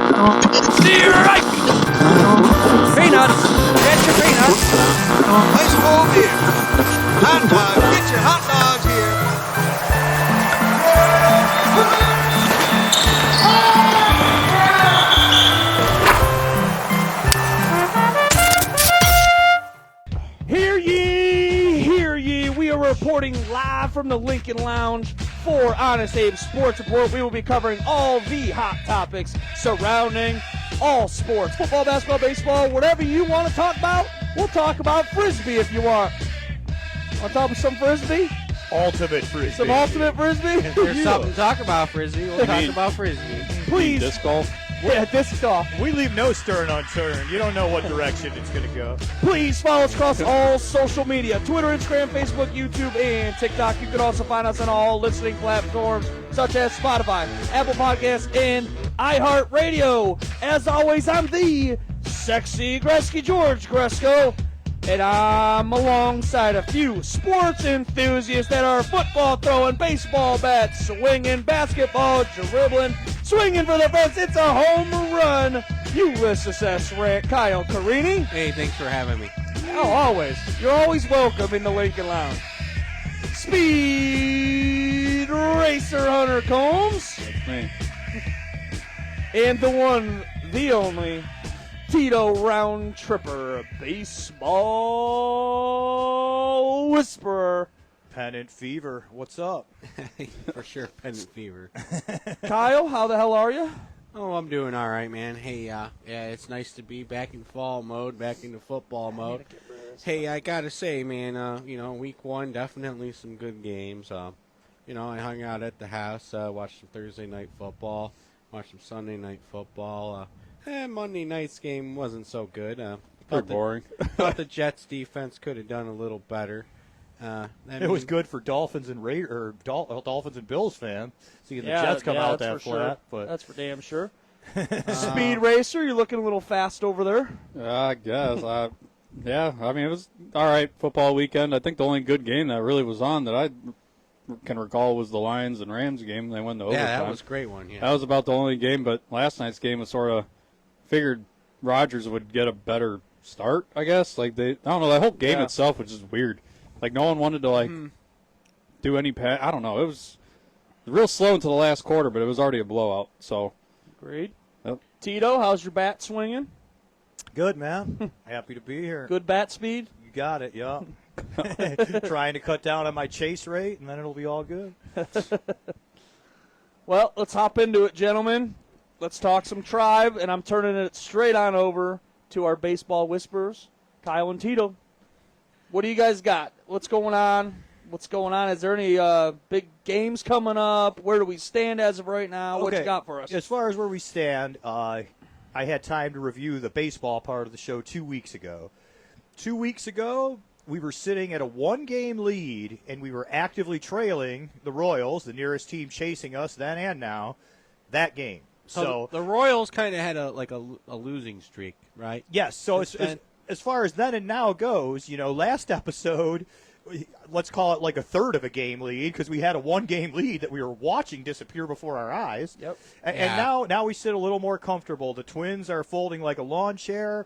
Strike! Peanuts! Get your peanuts! Nice move here. Hot dogs. Get your hot dogs here. Hear ye, we are reporting live from the Lincoln Lounge for Honest Abe's Sports Report. We will be covering all the hot topics surrounding all sports. Football, basketball, baseball, whatever you want to talk about, we'll talk about Frisbee if you want. Want to talk about some Frisbee? Ultimate Frisbee. Some ultimate Frisbee? If there's something to talk about Frisbee, we'll talk about Frisbee. Please. Disc golf. Yeah, disc golf. We leave no stone unturned. You don't know what direction it's going to go. Please follow us across all social media, Twitter, Instagram, Facebook, YouTube, and TikTok. You can also find us on all listening platforms such as Spotify, Apple Podcasts, and iHeartRadio. As always, I'm the sexy Gretzky George Gresko, and I'm alongside a few sports enthusiasts that are football throwing, baseball bats swinging, basketball dribbling, swinging for the fence. It's a home run. Ulysses S. Rant, Kyle Carini. Hey, thanks for having me. Oh, always. You're always welcome in the Lincoln Lounge. Speed Racer Hunter Combs. That's me. And the one, the only, Tito Round Tripper, baseball whisperer. Pennant Fever. What's up? For sure, Pennant Fever. Kyle, how the hell are you? Oh, I'm doing all right, man. Hey, yeah, it's nice to be back in fall mode, back into football mode. Hey, I gotta say, man, week one, definitely some good games. I hung out at the house, watched some Thursday night football, watched some Sunday night football. Monday night's game wasn't so good. Pretty boring. Thought the Jets defense could have done a little better. It was good for Dolphins and Dolphins and Bills fan seeing the Jets come out that flat. Sure. But that's for damn sure. Speed Racer, you're looking a little fast over there. I guess. Yeah, I mean, it was all right football weekend. I think the only good game that really was on that I can recall was the Lions and Rams game. They won the overtime. Yeah, that was a great one. Yeah. That was about the only game, but last night's game was sort of figured Rodgers would get a better start, I guess. I don't know, that whole game itself was just weird. Like, no one wanted to, do any pass. I don't know. It was real slow until the last quarter, but it was already a blowout. So, Agreed. Yep. Tito, how's your bat swinging? good, man. Happy to be here. Good bat speed? You got it, yeah. Trying to cut down on my chase rate, and then it'll be all good. Well, let's hop into it, gentlemen. Let's talk some Tribe, and I'm turning it straight on over to our baseball whisperers, Kyle and Tito. What do you guys got? What's going on? Is there any big games coming up? Where do we stand as of right now? What you got for us? As far as where we stand, I had time to review the baseball part of the show 2 weeks ago. 2 weeks ago, we were sitting at a one-game lead, and we were actively trailing the Royals, the nearest team chasing us then and now, that game. So the Royals kind of had a losing streak, right? Yes, so as far as then and now goes, last episode, let's call it like a third of a game lead because we had a one-game lead that we were watching disappear before our eyes. Yep. And now we sit a little more comfortable. The Twins are folding like a lawn chair.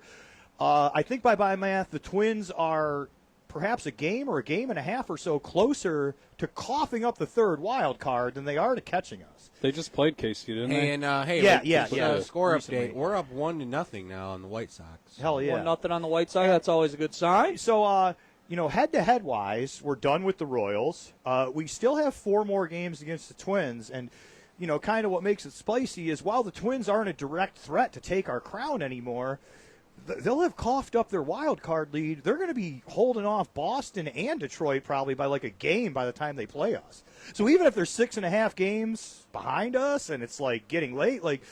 I think by my math, the Twins are perhaps a game or a game and a half or so closer to coughing up the third wild card than they are to catching us. they just played Casey, didn't they? And Yeah. Score Recently. update. We're up 1-0 now on the White Sox. Hell yeah. 1-0 on the White Sox. That's always a good sign. So, head-to-head wise, we're done with the Royals. We still have 4 more games against the Twins, and kind of what makes it spicy is while the Twins aren't a direct threat to take our crown anymore, they'll have coughed up their wild card lead. They're going to be holding off Boston and Detroit probably by like a game by the time they play us. So even if they're 6.5 games behind us and it's like getting late, like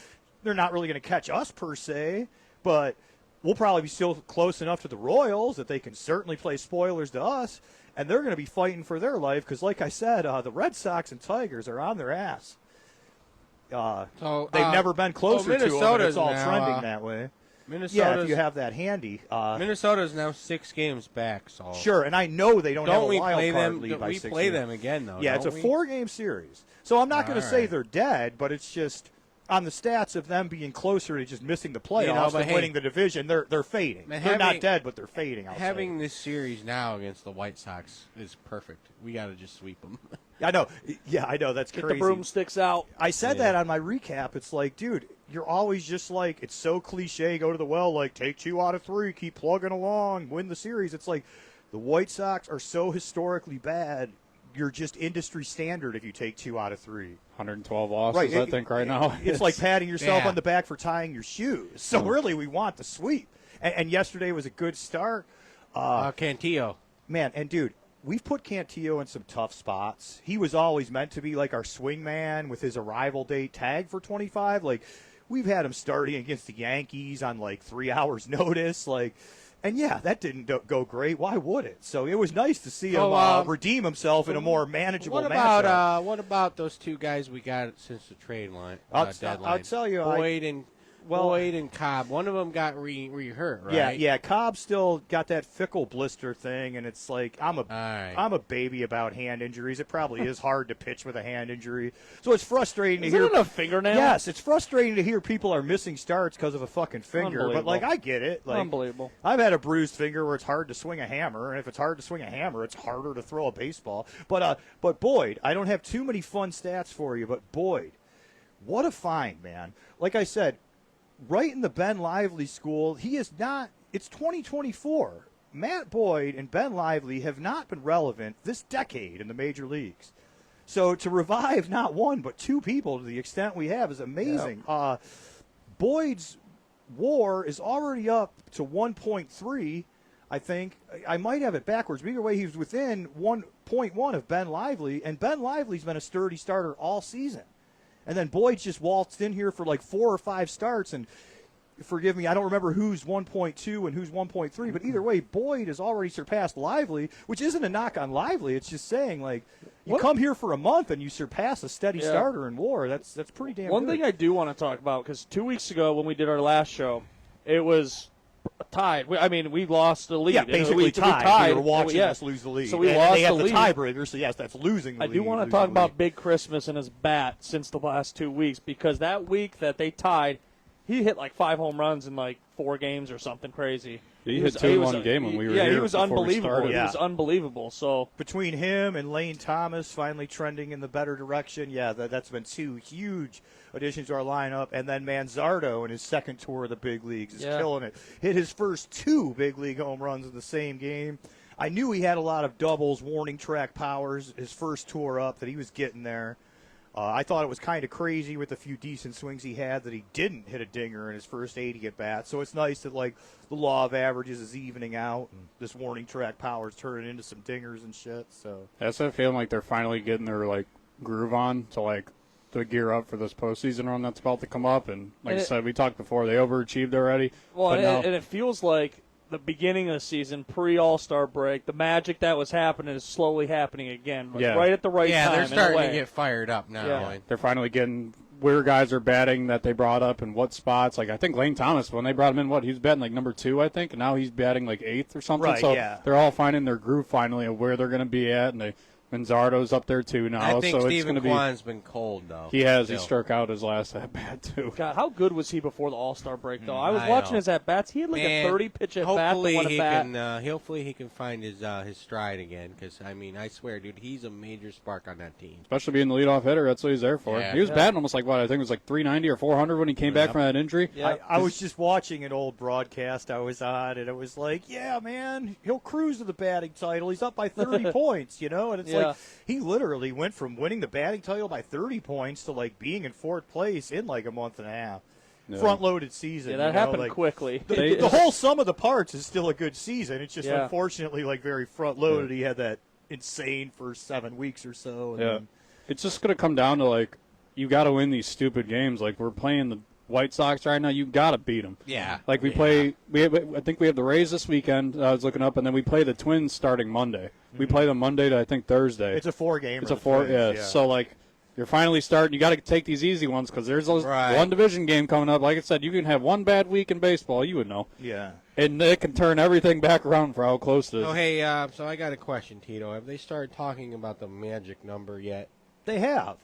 they're not really going to catch us per se, but we'll probably be still close enough to the Royals that they can certainly play spoilers to us, and they're going to be fighting for their life because, like I said, the Red Sox and Tigers are on their ass. They've never been closer to them, and it's all trending that way. Yeah, if you have that handy. Minnesota's now 6 games back. So Sure, and I know they don't have a we wild play card them? lead by We 6 play games. them again, though. Yeah, it's a 4-game series. So I'm not going to say they're dead, but it's just on the stats of them being closer to just missing the playoffs than winning the division, they're fading. They're not dead, but they're fading. Having this series now against the White Sox is perfect. We got to just sweep them. I know. Yeah, I know. That's Get crazy. the broomsticks out. I said that on my recap. It's like, dude, you're always just like, it's so cliche, go to the well, like, take 2 out of 3, keep plugging along, win the series. It's like the White Sox are so historically bad, you're just industry standard if you take 2 out of 3. 112 losses, I think, right now. It's like patting yourself on the back for tying your shoes. So really, we want the sweep. And yesterday was a good start. Cantillo. Man, and dude, we've put Cantillo in some tough spots. He was always meant to be like our swing man with his arrival date tag for 25. Like, we've had him starting against the Yankees on like 3 hours notice. Like, and yeah, that didn't go great. Why would it? So it was nice to see him redeem himself in a more manageable matchup. What about those 2 guys we got since the trade line deadline? I'll tell you, Boyd and Cobb. One of them got re-hurt, right? Yeah. Cobb still got that fickle blister thing, and it's like I'm a baby about hand injuries. It probably is hard to pitch with a hand injury, so it's frustrating to hear. Is it a fingernail? Yes, it's frustrating to hear people are missing starts because of a fucking finger. But like, I get it. Like, unbelievable. I've had a bruised finger where it's hard to swing a hammer, and if it's hard to swing a hammer, it's harder to throw a baseball. But Boyd, I don't have too many fun stats for you, but Boyd, what a find, man! Like I said. Right in the Ben Lively school, he is not. It's 2024. Matt Boyd and Ben Lively have not been relevant this decade in the major leagues. So to revive not 1 but 2 people to the extent we have is amazing. Yeah. Boyd's WAR is already up to 1.3. I think I might have it backwards. But either way, he was within 1.1 of Ben Lively, and Ben Lively's been a sturdy starter all season. And then Boyd's just waltzed in here for like 4 or 5 starts. And forgive me, I don't remember who's 1.2 and who's 1.3. But either way, Boyd has already surpassed Lively, which isn't a knock on Lively. It's just saying, like, you come here for a month and you surpass a steady starter in WAR. That's pretty damn good. One thing I do want to talk about, because 2 weeks ago when we did our last show, it was tied. We lost the lead. Yeah, basically tied. We were watching us lose the lead. So we lost they have the lead. tiebreaker, so yes, that's losing the lead. I do want to talk about Big Christmas and his bat since the last 2 weeks, because that week that they tied, he hit like 5 home runs in like 4 games or something crazy. He hit 2 in one game when we were here. Yeah, he was unbelievable. He was unbelievable. So between him and Lane Thomas finally trending in the better direction, that's been 2 huge additions to our lineup. And then Manzardo in his second tour of the big leagues is killing it. Hit his first 2 big league home runs in the same game. I knew he had a lot of doubles, warning track powers, his first tour up, that he was getting there. I thought it was kind of crazy with the few decent swings he had that he didn't hit a dinger in his first 80 at bats. So it's nice that like the law of averages is evening out, and this warning track power is turning into some dingers and shit. So that's that feeling like they're finally getting their like groove on to gear up for this postseason run that's about to come up. And like I said, we talked before, they overachieved already. Well, and it feels like the beginning of the season, pre-All-Star break, the magic that was happening is slowly happening again. Right at the right time. Yeah, they're starting to get fired up now. Yeah. They're finally getting where guys are batting that they brought up and what spots. Like, I think Lane Thomas, when they brought him in, he was batting like number 2, I think, and now he's batting like 8th or something. Right, so yeah. they're all finding their groove finally of where they're going to be at, and Manzardo's up there too now. I think so Steven Kwan's been cold, though. He has. Still. He struck out his last at-bat, too. God, how good was he before the All-Star break, though? I was watching his at-bats. He had like a 30-pitch at-bat. Hopefully he can find his stride again, because, I swear, dude, he's a major spark on that team. Especially being the leadoff hitter, that's what he's there for. Yeah. He was batting almost like, I think it was like 390 or 400 when he came back from that injury. Yeah. I was just watching an old broadcast I was on, and it was like, yeah, man, he'll cruise to the batting title. He's up by 30 points, and it's like he literally went from winning the batting title by 30 points to like being in 4th place in like a month and a half. Yeah. Front-loaded season. Yeah, that happened quickly. The whole sum of the parts is still a good season. It's just unfortunately like very front-loaded. He had that insane first 7 weeks or so. And then it's just going to come down to like you got to win these stupid games. Like we're playing the White Sox right now. You got to beat them. Yeah. Like we play. I think we have the Rays this weekend. I was looking up, and then we play the Twins starting Monday. We play them Monday to I think Thursday. It's a 4-game. It's a 4. Yeah. So like you're finally starting. You got to take these easy ones because there's one division game coming up. Like I said, you can have one bad week in baseball. You would know. Yeah. And it can turn everything back around for how close it is. Oh, hey, so I got a question, Tito. Have they started talking about the magic number yet? They have.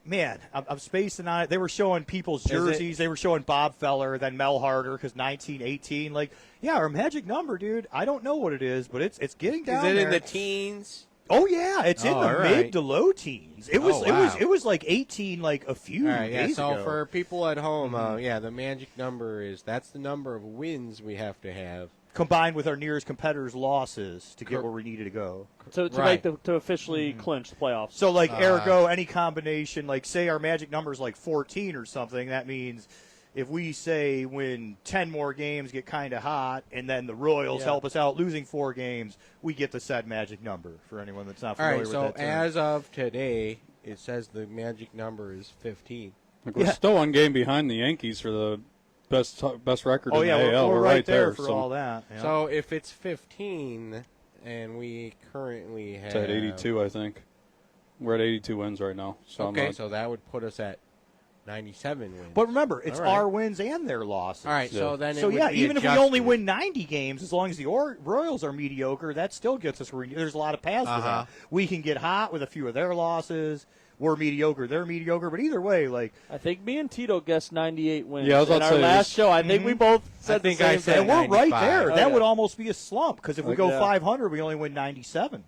Man, I'm spacing on it. They were showing people's jerseys. They were showing Bob Feller, then Mel Harder, because 1918. Like, yeah, our magic number, dude. I don't know what it is, but it's getting down there. Is it in the teens? Oh yeah, it's in the mid to low teens. It was it was like 18 like a few days so ago. for people at home, the magic number that's the number of wins we have to have. Combined with our nearest competitor's losses to get where we needed to go. To officially clinch the playoffs. So, like, ergo, any combination, like, say our magic number is like 14 or something, that means if we, say, win 10 more games, get kind of hot, and then the Royals help us out losing 4 games, we get the said magic number, for anyone that's not familiar with that term. All right, so as of today, it says the magic number is 15. Like we're still one game behind the Yankees for the best record in the AL. We're right there for so. all that. Yeah. So if it's 15, and we currently have... It's at 82, I think. We're at 82 wins right now. So so that would put us at 97 wins. But remember, it's our wins and their losses. All right, so then even if we only win 90 games, as long as the Royals are mediocre, that still gets us where there's a lot of paths to that. We can get hot with a few of their losses. We're mediocre, they're mediocre, but either way, like... I think me and Tito guessed 98 wins. Yeah, I was about in to our say last show. I think we both said the same thing. And we're right there. Oh, that yeah. would almost be a slump, because if we go 500, we only win 97.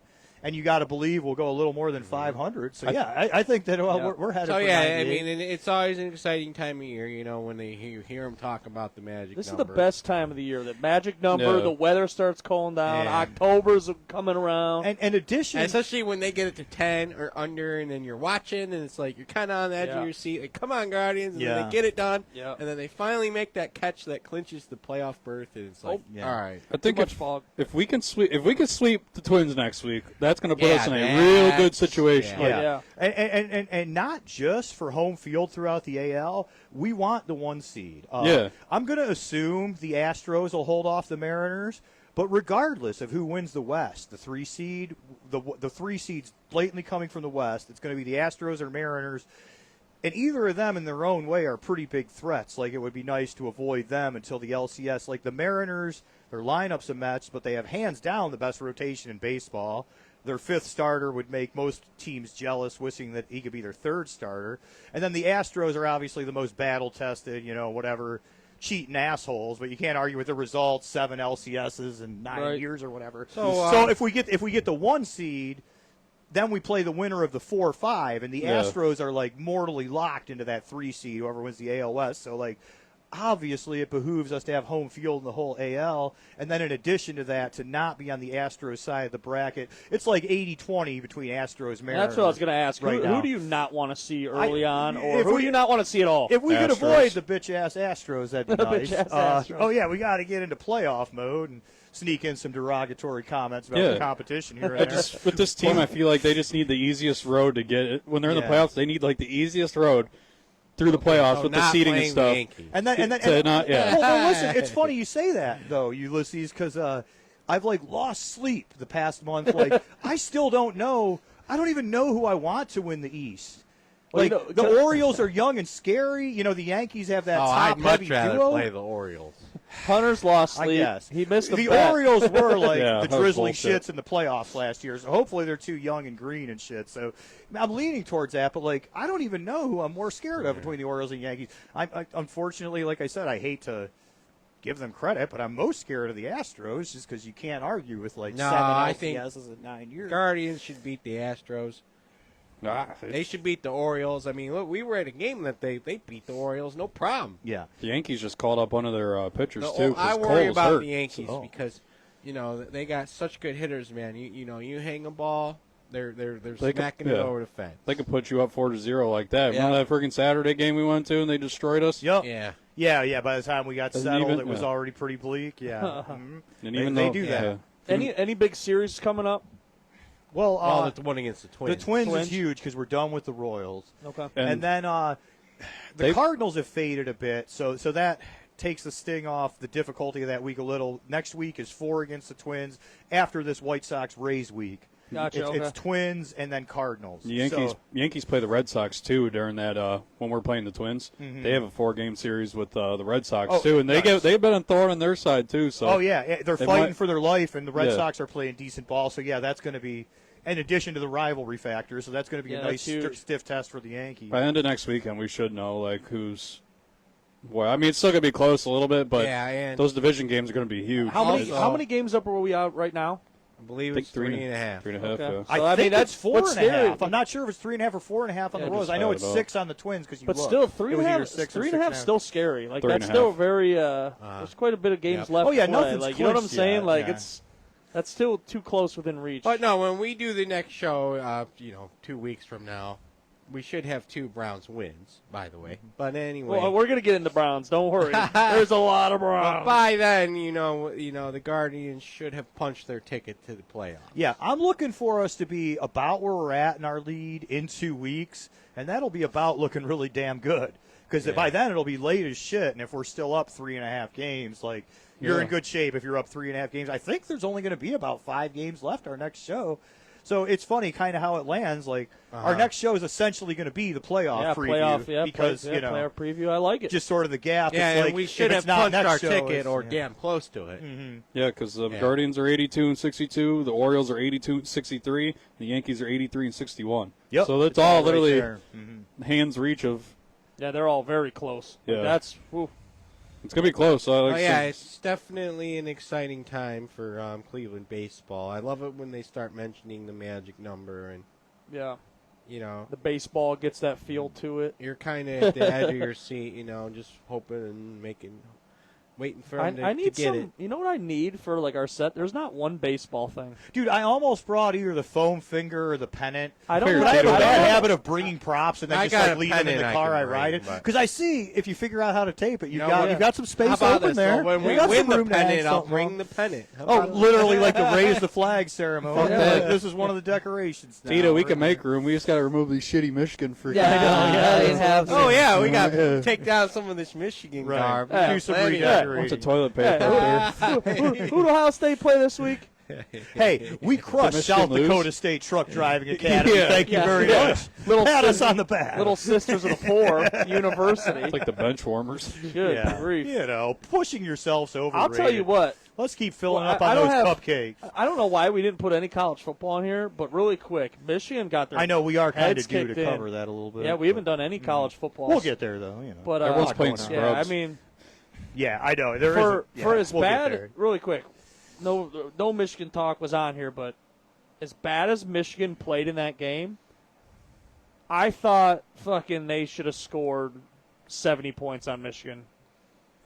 And you got to believe we'll go a little more than 500. So, I think that we're headed for 98. I mean, and it's always an exciting time of year, when you hear them talk about the magic This number. is the best time of the year. The magic number, the weather starts cooling down, October's coming around. And in addition... And especially when they get it to 10 or under, and then you're watching, and it's like you're kind of on the edge of your seat. Like, come on, Guardians. And then they get it done. Yeah. And then they finally make that catch that clinches the playoff berth, and it's like, all right. I think if we can sweep the Twins next week, that's going to put us in a that's- real good situation. Yeah. And not just for home field throughout the AL. We want the 1 seed. I'm going to assume the Astros will hold off the Mariners. But regardless of who wins the West, the 3 seed, the 3 seeds blatantly coming from the West, it's going to be the Astros or Mariners. And either of them in their own way are pretty big threats. Like, it would be nice to avoid them until the LCS. Like, the Mariners, their lineup's a mess, but they have hands down the best rotation in baseball. Their 5th starter would make most teams jealous, wishing that he could be their 3rd starter. And then the Astros are obviously the most battle-tested, whatever, cheating assholes. But you can't argue with the results, 7 LCSs in 9 years or whatever. So if we get the 1 seed, then we play the winner of the 4-5, and the Astros are, like, mortally locked into that 3 seed, whoever wins the AL West. So, like, obviously it behooves us to have home field in the whole AL, and then in addition to that, to not be on the Astros side of the bracket. It's like 80-20 between Astros and Mariners. That's what I was going to ask. Who do you not want to see early on, or who do you not want to see at all? If we could avoid the bitch-ass Astros, that'd be nice. Astros. We got to get into playoff mode and sneak in some derogatory comments about the competition here and there. With this team, I feel like they just need the easiest road to get it. When they're in the playoffs, they need, like, the easiest road through the playoffs with the seeding and stuff. And then well, listen, it's funny you say that, though, Ulysses, because I've, like, lost sleep the past month. Like, I still don't know. I don't even know who I want to win the East. Like, the Orioles are young and scary. The Yankees have that top-heavy duo. I'd much rather play the Orioles. Hunter's lost sleep. I guess. He missed the bet. Orioles were like the drizzling bullshit. shits in the playoffs last year, so hopefully they're too young and green and shit. So I'm leaning towards that, but like I don't even know who I'm more scared of between the Orioles and Yankees. I unfortunately, like I said, I hate to give them credit, but I'm most scared of the Astros just because you can't argue with like 7 LCSs in 9 years. Guardians should beat the Astros. They should beat the Orioles. I mean, look, we were at a game that they beat the Orioles, no problem. Yeah. The Yankees just called up one of their pitchers, too. I worry about hurt. the Yankees because, they got such good hitters, man. You hang a ball, they're smacking it over the fence. They could put you up 4-0 like that. Remember that freaking Saturday game we went to and they destroyed us? Yep. Yeah. By the time we got settled, it was already pretty bleak. Yeah. And even they do that. Any big series coming up? Well, the one against the Twins. The Twins is huge because we're done with the Royals. Okay. And then the Cardinals have faded a bit, so that takes the sting off the difficulty of that week a little. Next week is 4 against the Twins after this White Sox-Rays week. Gotcha. It's Twins and then Cardinals. The Yankees play the Red Sox, too, during that when we're playing the Twins. Mm-hmm. They have a 4-game series with the Red Sox, too, and they've been on thorn on their side, too. So they're fighting for their life, and the Red Sox are playing decent ball, so, that's going to be in addition to the rivalry factor. So that's going to be a nice that's huge. stiff test for the Yankees. By the end of next weekend, we should know like who's. Well, I mean, it's still going to be close a little bit, but Yeah, and those division games are going to be huge. How many Also- games up are we out right now? I believe I think it's 3.5. 3.5. Okay. Yeah. So, I think that's it's 4.5. scary. I'm not sure if it's 3.5 or 4.5 on Yeah, the Royals. just I know add it's it up. 6 on the Twins because you But looked. still, It was either 3.5 6 or 3.5 6.5. still scary. Like 3.5. that's still very. There's quite a bit of games left. Oh, yeah, to play. nothing's Like you know what I'm clinched saying? yet, Like yeah. that's still too close within reach. But no, when we do the next show, 2 weeks from now, we should have 2 Browns wins, by the way. But anyway, well, we're gonna get into Browns. Don't worry. There's a lot of but Browns. by then, the Guardians should have punched their ticket to the playoffs. Yeah, I'm looking for us to be about where we're at in our lead in 2 weeks, and that'll be about looking really damn good. Because by then it'll be late as shit, and if we're still up 3.5 games, like you're in good shape if you're up 3.5 games. I think there's only going to be about 5 games left our next show. So it's funny kind of how it lands. Like our next show is essentially going to be the playoff preview because playoff preview. I like it. just sort of the gap. Yeah, It's and like, we if should it's have not punched next our show, ticket it's- or yeah. damn close to it. Yeah, because the Yeah. Guardians are 82 and 62, the Orioles are 82 and 63, the Yankees are 83 and 61. Yep. So that's It's all right literally there. hands reach of. Yeah, they're all very close. Yeah. That's whew. It's gonna be close. So Oh yeah, it's definitely an exciting time for Cleveland baseball. I love it when they start mentioning the magic number, and yeah. the baseball gets that feel to it. you're kind of at the edge of your seat, just hoping and waiting for them I to need get some. it. You know what I need for like our set? There's not one baseball thing. Dude, I almost brought either the foam finger or the pennant. I don't. Figured But I have a I don't bad know. habit of bringing props and then I just got like a leaving them in pennant the I car can I ride bring, it. but- Because I see if you figure out how to tape it, you've know got what? you've got some How space about open this? there. Well, when You we got win some the room to hang pennant, I'll something bring on. the pennant. How Oh, about that? literally like the raise the flag ceremony. that. Like, this is one of the decorations. Now. Tito, we can make room. We just got to remove these shitty Michigan freaking. Oh yeah, we got to take down some of this Michigan Right. garb. Do We got some plenty of- redecorating. What's the toilet paper up there? Who did Ohio State play this week? Hey, we crushed Michigan South lose? Dakota State Truck Driving Academy. Yeah. Thank you Yeah. very Yeah. much. Little Pat us sis- on the back. Little Sisters of the Poor University. It's like the bench warmers. Good yeah. grief. Pushing yourselves over. I'll tell you what. Let's keep filling Well, up I on don't those have- cupcakes. I don't know why we didn't put any college football in here, but really quick, Michigan got their. I know we are kind heads of due kicked to in. cover that a little bit. Yeah, we haven't done any college football. We'll get there though. But Everyone's lot playing going on. yeah, I scrubs. mean, Yeah, I know. There for is for as we'll get bad, there. really quick, no Michigan talk was on here, but as bad as Michigan played in that game, I thought fucking they should have scored 70 points on Michigan.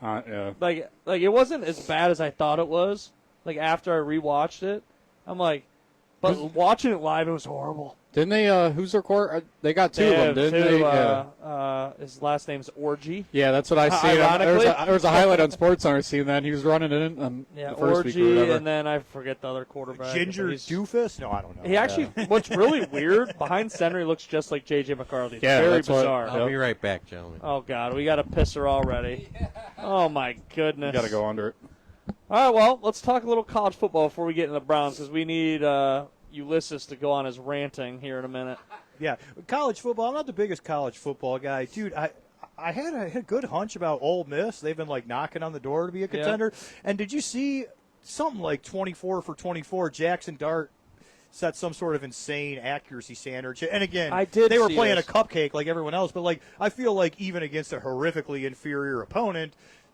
Yeah. Like it wasn't as bad as I thought it was. Like after I rewatched it, I'm like, but watching it live, it was horrible. Didn't they? Who's their court? They got two of them, didn't Two, they? Yeah. his last name's Orgy. Yeah, that's what I see. Ironically. There was a highlight on SportsCenter seeing that. He was running it in Yeah, the first week or Orgy, whatever. and then I forget the other quarterback. Ginger but he's- doofus? No, I don't know. He actually, what's really weird, behind center, he looks just like J.J. McCarthy. It's Yeah, very that's what- bizarre. I'll be right back, gentlemen. Oh, God, we got a pisser already. Oh, my goodness. Got to go under it. All right, well, let's talk a little college football before we get into the Browns, because we need Ulysses to go on his ranting here in a minute. Yeah, college football. I'm not the biggest college football guy, dude. I had a good hunch about Ole Miss. They've been like knocking on the door to be a contender. And did you see something like 24 for 24? Jackson Dart set some sort of insane accuracy standard. And again, I did they were see playing this. a cupcake like everyone else. But like I feel like even against a horrifically inferior opponent,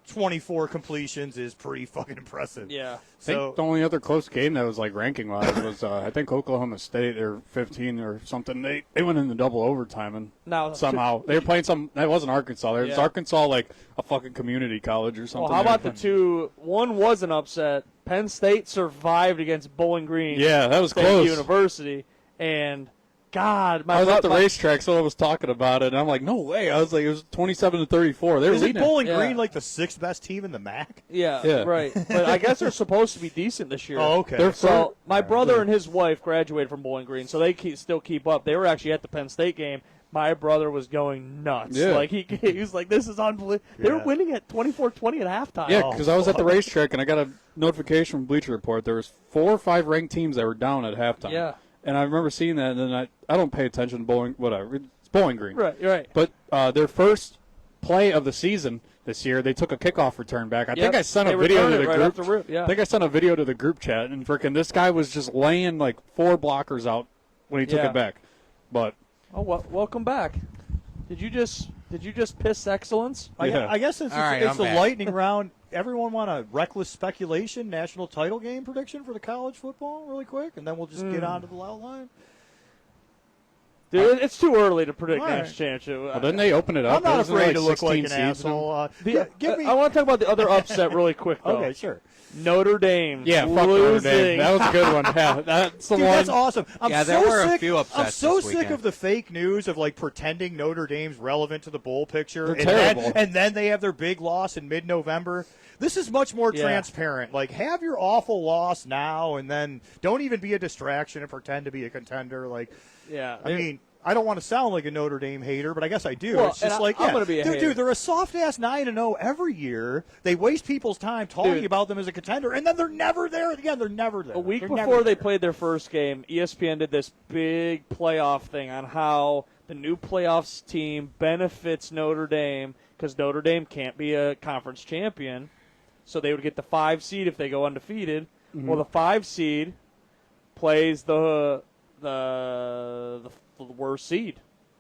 24 completions is pretty fucking impressive. Yeah. I think the only other close game that was like ranking wise was I think Oklahoma State. They're 15 or something. They went into double overtime and Now, somehow they were playing some. That wasn't Arkansas. It was Yeah. Arkansas like a fucking community college or something. Well, how about the two? One was an upset. Penn State survived against Bowling Green. Yeah, that was State close. University, and God, I was at the racetrack, so I was talking about it, and I'm like, no way. I was like, it was 27-34. They were Isn't leading. Bowling Yeah. Green like the sixth best team in the MAC? Yeah, right. But I guess they're supposed to be decent this year. Oh, okay. They're So my brother and his wife graduated from Bowling Green, so they still keep up. They were actually at the Penn State game. My brother was going nuts. Yeah. Like he was like, "This is unbelievable." They were Yeah. winning at 24-20 at halftime. Yeah, because I was at the racetrack, and I got a notification from Bleacher Report. There was 4 or 5 ranked teams that were down at halftime. Yeah. And I remember seeing that, and then I don't pay attention to bowling, whatever. It's Bowling Green. Right. But their first play of the season this year, they took a kickoff return back. I think I sent They a video returned to it the right group. off the rip, yeah. I think I sent a video to the group chat, and freaking this guy was just laying like 4 blockers out when he took Yeah. it back. But welcome back. Did you just piss excellence? Yeah. I guess since All right, it's I'm the back. lightning round, everyone want a reckless speculation national title game prediction for the college football really quick, and then we'll just get on to the outline. Dude, it's too early to predict All right. national championship. well, didn't they open it up? I'm not Wasn't it afraid like to look like 16 an seeds now? asshole. The- Give me. I want to talk about the other upset really quick, though. Okay, sure. Notre Dame. Yeah, fuck Notre losing. Dame. That was a good one. Yeah, that's the Dude, one. that's awesome. I'm Yeah, there so were a sick. few upsets I'm so this sick weekend. of the fake news of like pretending Notre Dame's relevant to the bowl picture, They're and terrible. then they have their big loss in mid-November. This is much more Yeah. transparent. Like, have your awful loss now, and then don't even be a distraction and pretend to be a contender. Like, Yeah. I mean, I don't want to sound like a Notre Dame hater, but I guess I do. Well, It's just and like, I'm yeah, gonna be a dude, hater. they're a soft-ass 9-0 every year. They waste people's time talking Dude. about them as a contender, and then they're never there. Again, they're never there. A week They're before never they there. played their first game, ESPN did this big playoff thing on how the new playoffs team benefits Notre Dame because Notre Dame can't be a conference champion. So they would get the 5 seed if they go undefeated. Mm-hmm. Well, the 5 seed plays the worst seed.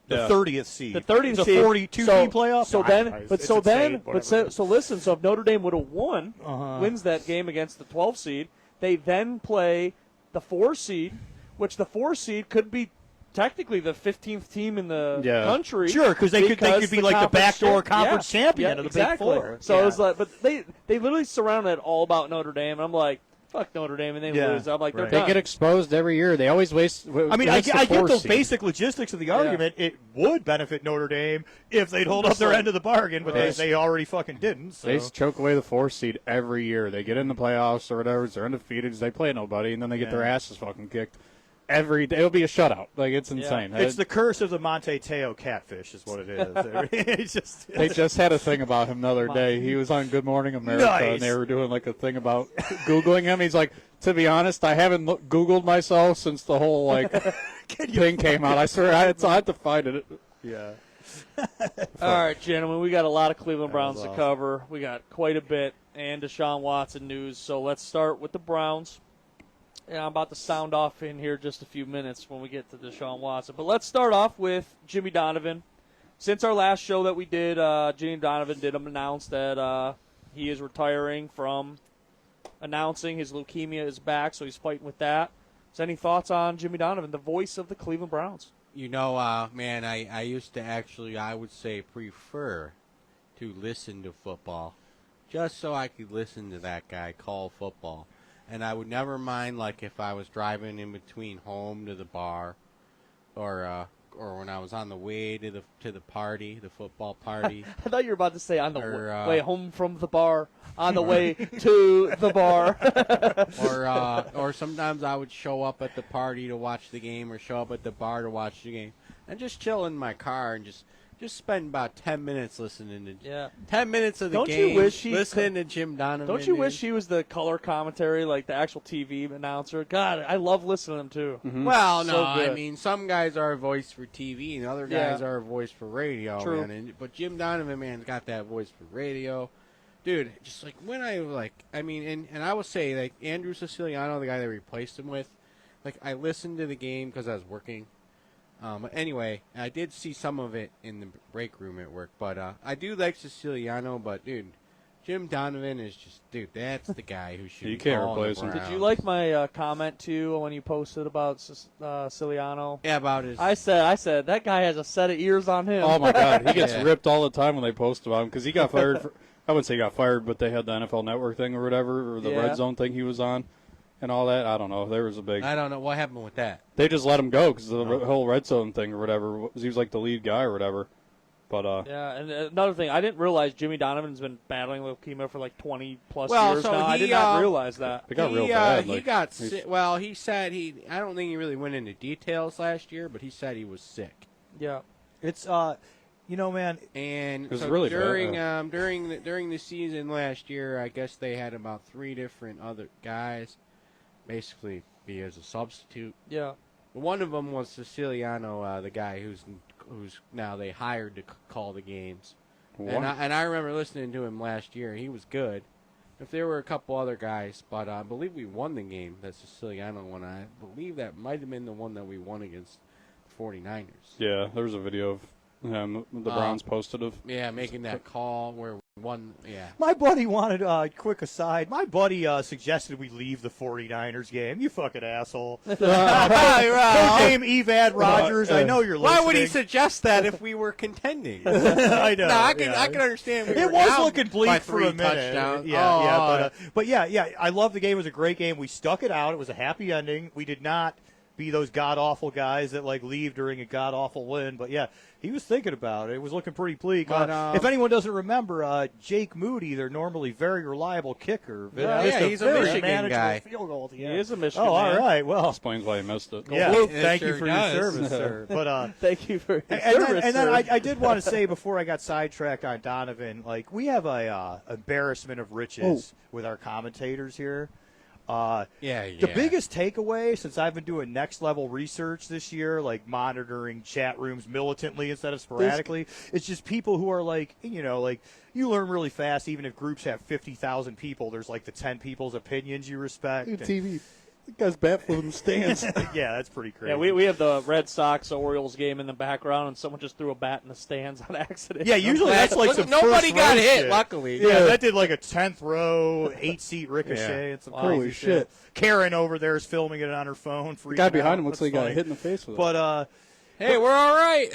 The Yeah. 30th seed. The 30th it's seed. a 42-team playoff. So I- then, I- but it's so insane, then, but whatever. so listen. So if Notre Dame would have won, Uh-huh. wins that game against the 12 seed, they then play the 4 seed, which the 4 seed could be technically the 15th team in the Yeah. country. Sure, because they could be like the backdoor conference champion of the exactly. Big Four. So Yeah. it was like, but they literally surrounded it all about Notre Dame. And I'm like, fuck Notre Dame, and they Yeah, lose. I'm like, they're right. They done. get exposed every year. They always waste. I mean, I it's the get 4 those seed. basic logistics of the argument. It would benefit Notre Dame if they'd hold up Just their like- end of the bargain, but Right. they already fucking didn't. So. They choke away the 4 seed every year. They get in the playoffs or whatever. They're undefeated. They play nobody, and then they get their Yeah. asses fucking kicked. Every day. It'll be a shutout. Like, it's insane. It's the curse of the Monte Teo catfish, is what it is. It's just, They just had a thing about him the other day. He was on Good Morning America, Nice. and they were doing like a thing about Googling him. He's like, to be honest, I haven't Googled myself since the whole like thing came out. I swear, I had to find it. yeah. All right, gentlemen, we got a lot of Cleveland Browns awesome. to cover. We got quite a bit and Deshaun Watson news. So let's start with the Browns. And I'm about to sound off in here just a few minutes when we get to Deshaun Watson. But let's start off with Jimmy Donovan. Since our last show that we did, Jimmy Donovan did announce that he is retiring from announcing. His leukemia is back, so he's fighting with that. So any thoughts on Jimmy Donovan, the voice of the Cleveland Browns? You know, man, I used to actually, I would say, prefer to listen to football just so I could listen to that guy call football. And I would never mind, like, if I was driving in between home to the bar or when I was on the way to the party, the football party. I thought you were about to say on the Or, way home from the bar, on the way to the bar. or sometimes I would show up at the party to watch the game or show up at the bar to watch the game and just chill in my car and just spend about 10 minutes listening to Yeah. 10 minutes of the Don't you game wish he listening to Jim Donovan. Don't you dude. wish he was the color commentary, like the actual TV announcer? God, I love listening to him too. Well, So no, I good. mean some guys are a voice for TV and other guys Yeah. are a voice for radio, True. man. But Jim Donovan, man, got that voice for radio. Dude, just like when and I will say, like, Andrew Siciliano, the guy they replaced him with, like, I listened to the game because I was working. But anyway, I did see some of it in the break room at work. But I do like Siciliano, but, dude, Jim Donovan is just, dude, that's the guy who should You be can't calling replace the him. Did you Browns. like my comment too when you posted about Siciliano? Yeah, about his... I said that guy has a set of ears on him. Oh my God, he gets Yeah. ripped all the time when they post about him because he got fired. I wouldn't say he got fired, but they had the NFL Network thing or whatever, or the Yeah. Red Zone thing he was on, and all that. I don't know. There was a big. I don't know what happened with that. They just let him go because the whole Red Zone thing or whatever. He was like the lead guy or whatever. But Yeah, and another thing, I didn't realize Jimmy Donovan's been battling leukemia for like 20 plus Well, years so now. I he, did not realize that. it got real bad. He like, got he's- sick. Well, he said I don't think he really went into details last year, but he said he was sick. Yeah. It's, you know, man, And It was so really bad, during the season last year, I guess they had about 3 different other guys, basically be as a substitute. Yeah. One of them was Siciliano, the guy who's now they hired to call the games. What? And I remember listening to him last year. He was good. if there were a couple other guys, but I believe we won the game, that Siciliano one. I believe that might have been the one that we won against the 49ers. Yeah, there was a video of the Browns posted of. Yeah, making that call where we won. Yeah. My buddy wanted, quick aside, my buddy suggested we leave the 49ers game. You fucking asshole. Name Evad Rogers. I know you're listening. Why would he suggest that if we were contending? I know. No, I can understand. It was looking bleak for a minute. Touchdowns. But I love the game. It was a great game. We stuck it out. It was a happy ending. We did not be those god-awful guys that, leave during a god-awful win. But, yeah, he was thinking about it. It was looking pretty bleak. But, if anyone doesn't remember, Jake Moody, their normally very reliable kicker. He's a Michigan guy. Field goal at the He end. is a Michigan all man. right. Well, Explains why he missed it. yeah. It Thank sure you for does. your service, sir. But, Thank you for your and service, then sir. I did want to say before I got sidetracked on Donovan, we have a embarrassment of riches with our commentators here. The biggest takeaway since I've been doing next level research this year, monitoring chat rooms militantly instead of sporadically, it's just people who are you learn really fast. Even if groups have 50,000 people, there's the 10 people's opinions you respect. TV. The guy's bat flipping stands. Yeah, that's pretty crazy. Yeah, we have the Red Sox-Orioles game in the background, and someone just threw a bat in the stands on accident. Yeah, usually that's some nobody first got row hit. shit. Luckily, Yeah, that did a 10th row, 8-seat ricochet. And some Holy crazy shit. Karen over there is filming it on her phone. The guy behind him looks looks like he got hit in the face with it. But hey, we're all right.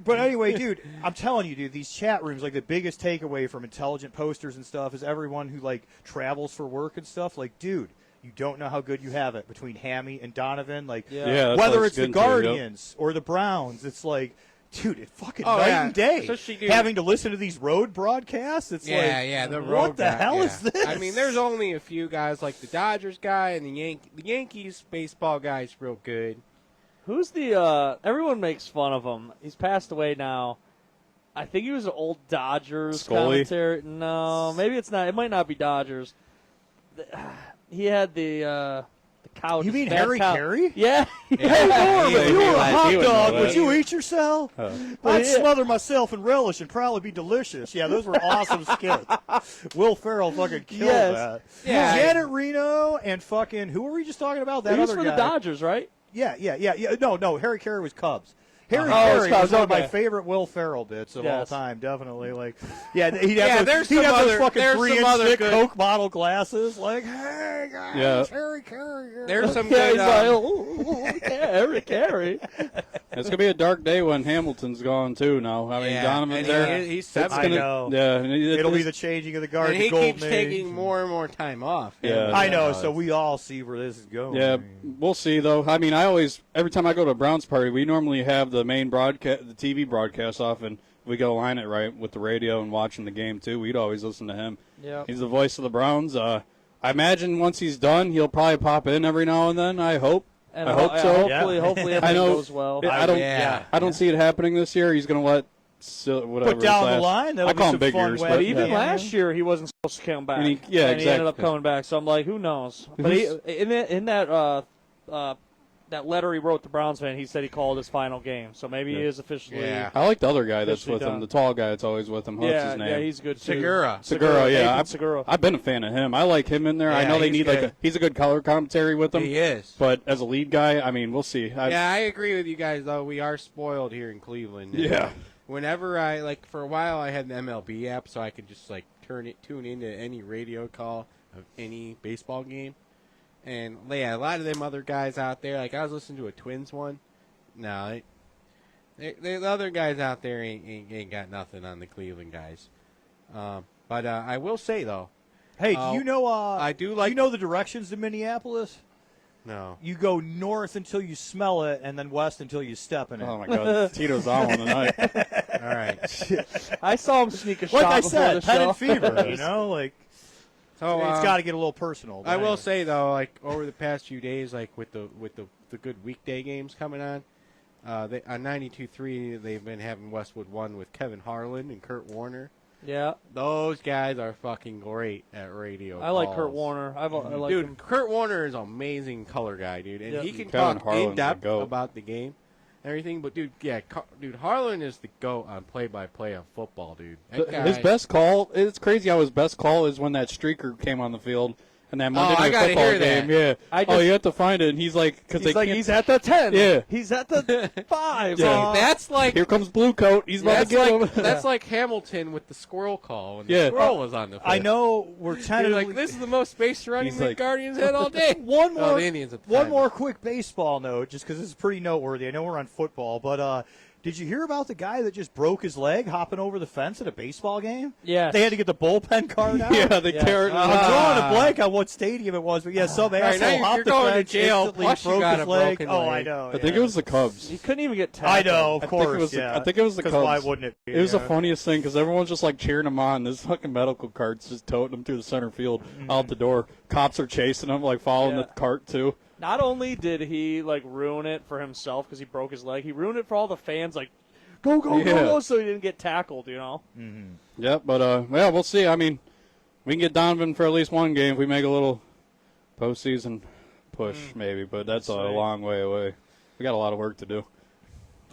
But anyway, dude, I'm telling you, dude, these chat rooms, the biggest takeaway from intelligent posters and stuff is everyone who travels for work and stuff. Dude, you don't know how good you have it between Hammy and Donovan. Yeah, that's whether what it's the getting to, yep. Guardians or the Browns, it's dude, it's fucking Oh, night yeah. and day. Especially, dude. Having to listen to these road broadcasts, it's the road what the guy, hell is this? I mean, there's only a few guys like the Dodgers guy and the Yankees baseball guy is real good. Who's the everyone makes fun of him. He's passed away now. I think he was an old Dodgers Scully? commentator. No, maybe it's not. It might not be Dodgers. He had the couch. You mean fat Harry couch. Carey? Yeah. Hey, Norm, if you were a hot he would dog, know would that. you eat yourself? I'd smother myself in relish and probably be delicious. Yeah, those were awesome skits. Will Ferrell fucking killed Yes. that. Yeah. Janet Reno and fucking, who were we just talking about? That He was other for guy. the Dodgers, right? Yeah. No, Harry Carey was Cubs. Harry Oh, Carey it's Cubs, was one of my okay. favorite Will Ferrell bits of all Yes. time, definitely. He'd have there's those, some those other- fucking there's some 3-inch other thick good- Coke bottle glasses. Hey, guys, Yeah. Harry Carey. There's some Yeah, good. he's Harry Carey. It's gonna be a dark day when Hamilton's gone too. Now, I mean, Donovan's and there. he's It's 70. I know. Yeah, and It'll be the changing of the guard. And the he golden keeps age. taking more and more time off. Yeah. I know, so we all see where this is going. Yeah, we'll see though. I mean, every time I go to a Browns party, we normally have the main broadcast, the TV broadcast off, and we go line it right with the radio and watching the game too. We'd always listen to him. Yeah. He's the voice of the Browns. I imagine once he's done, he'll probably pop in every now and then. I hope. And I hope so. Hopefully, Yeah. hopefully I everything know. goes well. I don't. Yeah. I don't see it happening this year. He's going to let whatever. But down his the last- line, that'll I be call him some big fun ears, way. but But even Yeah. last year, he wasn't supposed to come back. And he he ended exactly. up coming back. So I'm like, who knows? But in that letter he wrote to Browns fan, he said he called his final game. So maybe he is officially. Yeah. I like the other guy that's Officially with done. him, the tall guy that's always with him. What's Yeah, his name? yeah, he's good too. Segura. Segura, yeah. Nathan Segura. I've been a fan of him. I like him in there. I Yeah, know they he's need good. he's a good color commentary with him. He is. But as a lead guy, I mean, we'll see. Yeah, I agree with you guys, though. We are spoiled here in Cleveland. Yeah. Whenever for a while, I had an MLB app, so I could just, tune into any radio call of any baseball game. And, yeah, a lot of them other guys out there, I was listening to a Twins one. No, the other guys out there ain't got nothing on the Cleveland guys. But I will say, though. Hey, do you know? I do like. You know the directions to Minneapolis? No. You go north until you smell it, and then west until you step in it. Oh my God, Tito's on one tonight. All right. I saw him sneak a Like shot I before said, the pen show. and fever. So It's got to get a little personal. I but will anyway. say though, over the past few days, with the good weekday games coming on, on 92.3 they've been having Westwood 1 with Kevin Harlan and Kurt Warner. Yeah, Those guys are fucking great at radio. I like calls. Kurt Warner. I like Dude, him. Kurt Warner is an amazing color guy, dude, and Yep. he can Kevin talk Harlan's in depth the GOAT. about the game. everything. But dude, dude, Harlan is the GOAT on play-by-play of football, dude. That guy, His best call. It's crazy how his best call is when that streaker came on the field. And that Monday I Night gotta Football hear that. game, I you have to find it, and he's like, because they can't. he's at the 10. Yeah. He's at the 5. Yeah. That's like Here comes Blue Coat. He's about to get him. that's like Hamilton with the squirrel call when Yeah. the squirrel was on the field. I know we're You're tentatively like, this is the most space running He's the like- Guardians had all day. One more, the Indians at the one time. more quick baseball note, just because this is pretty noteworthy. I know we're on football, but did you hear about the guy that just broke his leg hopping over the fence at a baseball game? Yes. They had to get the bullpen card out. Yeah, they Yes. carried. I'm drawing a blank on what stadium it was, but yeah, some right, now asshole you're hopped the going to fence, jail, instantly plus you broke got his a leg. broken Oh, I leg. know. I think it was the Cubs. He couldn't even get I tackled. know, of I think it course. was the- yeah. I think it was the 'Cause Cubs. why wouldn't it be? It was the yeah. funniest thing because everyone's just like cheering him on. This fucking medical cart's just toting him through the center field out the door. Cops are chasing him, like following Yeah. the cart too. Not only did he like ruin it for himself because he broke his leg, he ruined it for all the fans. Like, go, go, Yeah. go, so he didn't get tackled. You know. Yep, but yeah, we'll see. I mean, we can get Donovan for at least one game if we make a little postseason push, maybe. But that's a Sweet. long way away. We got a lot of work to do.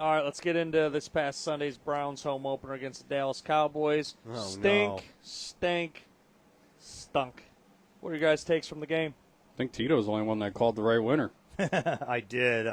All right, let's get into this past Sunday's Browns home opener against the Dallas Cowboys. Oh, Stink. What are your guys' takes from the game? I think Tito's the only one that called the right winner. I did.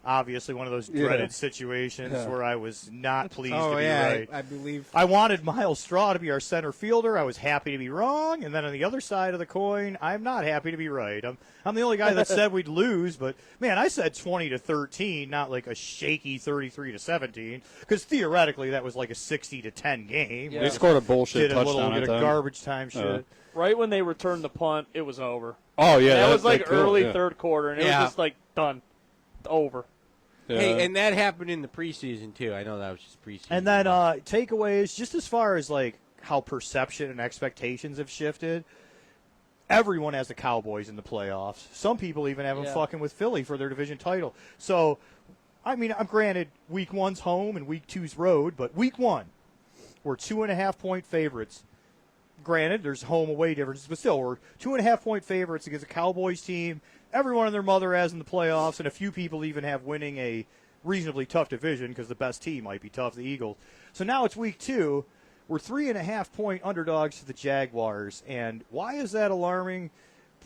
Obviously, one of those dreaded situations where I was not pleased to be right. I believe. I wanted Miles Straw to be our center fielder. I was happy to be wrong. And then on the other side of the coin, I'm not happy to be right. I'm the only guy that said we'd lose. But, man, I said 20-13, not like a shaky 33-17. Because theoretically, that was like a 60-10 game. Yeah. They scored a bullshit Did a little touchdown bit at of time. garbage time shit. Right when they returned the punt, it was over. Oh yeah, that was like killed, early yeah. third quarter, and it Yeah. was just like done, over. Yeah. Hey, and that happened in the preseason too. I know that was just preseason. And then takeaways, just as far as like how perception and expectations have shifted, everyone has the Cowboys in the playoffs. Some people even have them Yeah. fucking with Philly for their division title. So, I mean, I'm granted week 1's home and week 2's road, but week 1, we're 2.5-point favorites. Granted, there's home away differences, but still, we're 2.5-point favorites against a Cowboys team everyone and their mother has in the playoffs, and a few people even have winning a reasonably tough division because the best team might be tough, the Eagles. So now it's week 2. We're 3.5-point underdogs to the Jaguars. And why is that alarming?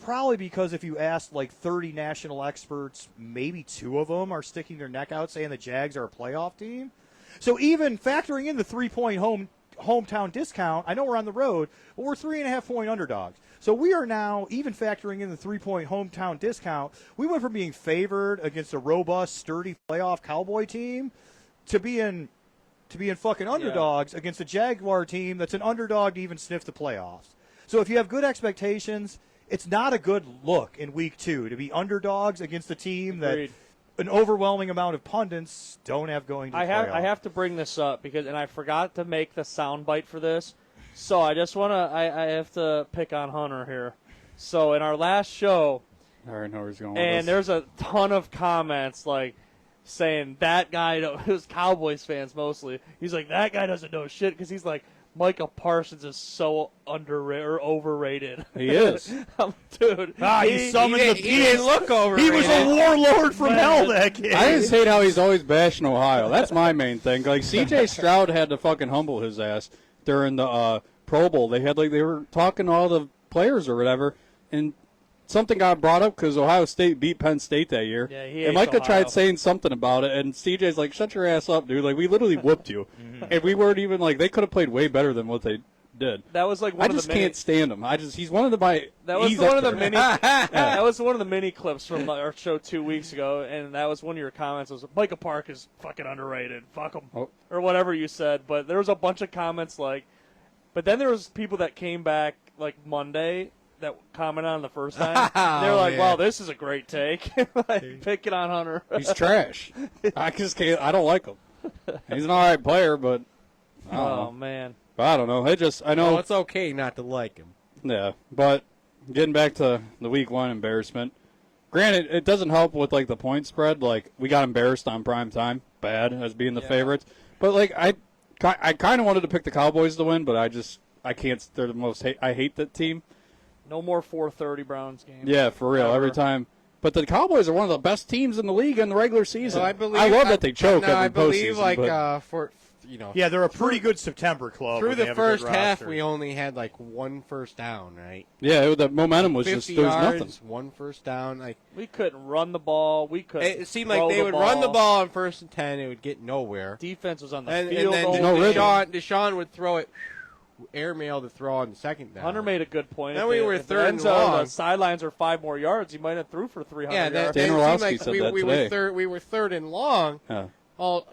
Probably because if you asked like 30 national experts, maybe 2 of them are sticking their neck out saying the Jags are a playoff team. So even factoring in the 3-point hometown discount, I know we're on the road, but we're 3.5-point underdogs. So we are now, even factoring in the 3-point hometown discount, we went from being favored against a robust, sturdy playoff Cowboy team to being fucking underdogs against a Jaguar team that's an underdog to even sniff the playoffs. So if you have good expectations, it's not a good look in week 2 to be underdogs against a team Agreed. that an overwhelming amount of pundits don't have going to the playoffs. I have to bring this up because, and I forgot to make the sound bite for this, so I just want to, I have to pick on Hunter here. So in our last show, I already know where he's going with and this. there's a ton of comments like saying that guy, it was Cowboys fans mostly. He's like, that guy doesn't know shit because he's like, Micah Parsons is so underrated or overrated. He is. Dude. He summoned the He didn't look over. He was a warlord from hell, that kid. I just hate how he's always bashing Ohio. That's my main thing. Like C.J. Stroud had to fucking humble his ass during the Pro Bowl. They were talking to all the players or whatever, and something got brought up because Ohio State beat Penn State that year. Yeah, he and hates Micah Ohio. tried saying something about it, and C.J.'s like, "Shut your ass up, dude! Like we literally whooped you, and we weren't even like they could have played way better than what they did." That was like one I of the just many, can't stand him. He's one of the my. that was he's one up of the there. mini that was one of the mini clips from our show 2 weeks ago, and that was one of your comments was Micah Park is fucking underrated. Fuck him. Oh. Or whatever you said, but there was a bunch of comments like, but then there was people that came back like Monday that commented on the first time. They're like, yeah. "Wow, this is a great take." Like, picking on Hunter. He's trash. I just can't. I don't like him. He's an all right player, but I don't Oh know. man. I don't know. I know. No, it's okay not to like him. Yeah, but getting back to the week 1 embarrassment. Granted, it doesn't help with like the point spread. Like we got embarrassed on prime time, bad as being the favorites. But like I kind of wanted to pick the Cowboys to win, but I can't. They're the most. I hate that team. No more 4:30 Browns games. Yeah, for real. Ever. Every time But the Cowboys are one of the best teams in the league in the regular season. So I love that they choke every I believe, postseason, but for you know. Yeah, they're a pretty good September club. Through when they the have a good first half, roster. we only had like one first down, right? yeah, the momentum was 50 just there was yards, nothing. one first down. Like We couldn't run the ball. We couldn't. it seemed throw like they would run the ball on 1st and 10. It would get nowhere. Defense was on the And field. then the whole no rhythm. game. Deshaun would throw it airmail to throw on the second down. Hunter made a good point. Then If we the- were if the third end and zone, long. The sidelines are 5 more yards. He might have threw for 300 Yeah, yards. Dan it Orlovsky seemed like said we that were today. third. We were third and long. Yeah. All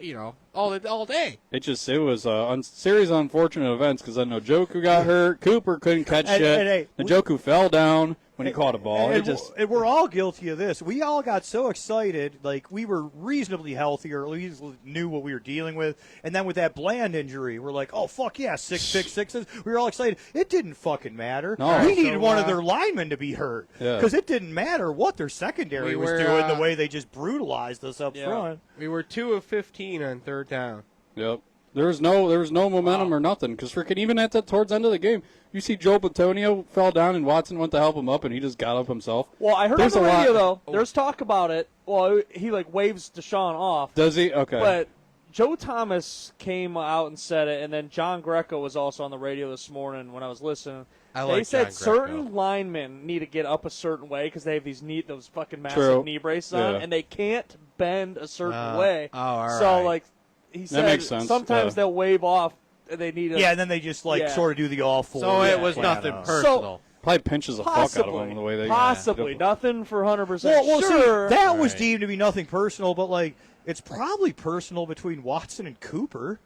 day. It was a series of unfortunate events because I know Njoku got hurt, Cooper couldn't catch And- shit, and, hey, Njoku fell down when he caught a ball. And we're all guilty of this. We all got so excited, like we were reasonably healthy, or at least knew what we were dealing with. And then with that Bland injury, we're like, "Oh fuck yeah, 6 pick sixes." We were all excited. It didn't fucking matter. No. We needed So, one of their linemen to be hurt Yeah. because it didn't matter what their secondary We was were, doing. The way they just brutalized us up Yeah. front. We were 2 of 15 on third down. Yep. There was no momentum or nothing because freaking even at the towards the end of the game, you see Joe Platonio fell down and Watson went to help him up and he just got up himself. Well, I heard There's on the a lot- radio, though, there's talk about it. Well, he, like, waves Deshaun off. Does he? Okay. But Joe Thomas came out and said it, and then John Greco was also on the radio this morning when I was listening. I They like said John certain Greco. linemen need to get up a certain way because they have those fucking massive True. knee braces on, Yeah. and they can't bend a certain way. Oh, all So, right. like, he said makes sense, sometimes yeah. they'll wave off. And they need a, Yeah, and then they just like Yeah. sort of do the all four. So it was plan nothing out. personal. Probably pinches the fuck out of possibly, him the way they possibly Yeah. nothing for 100%. Well, sure. see, that was Right. deemed to be nothing personal, but like it's probably personal between Watson and Cooper.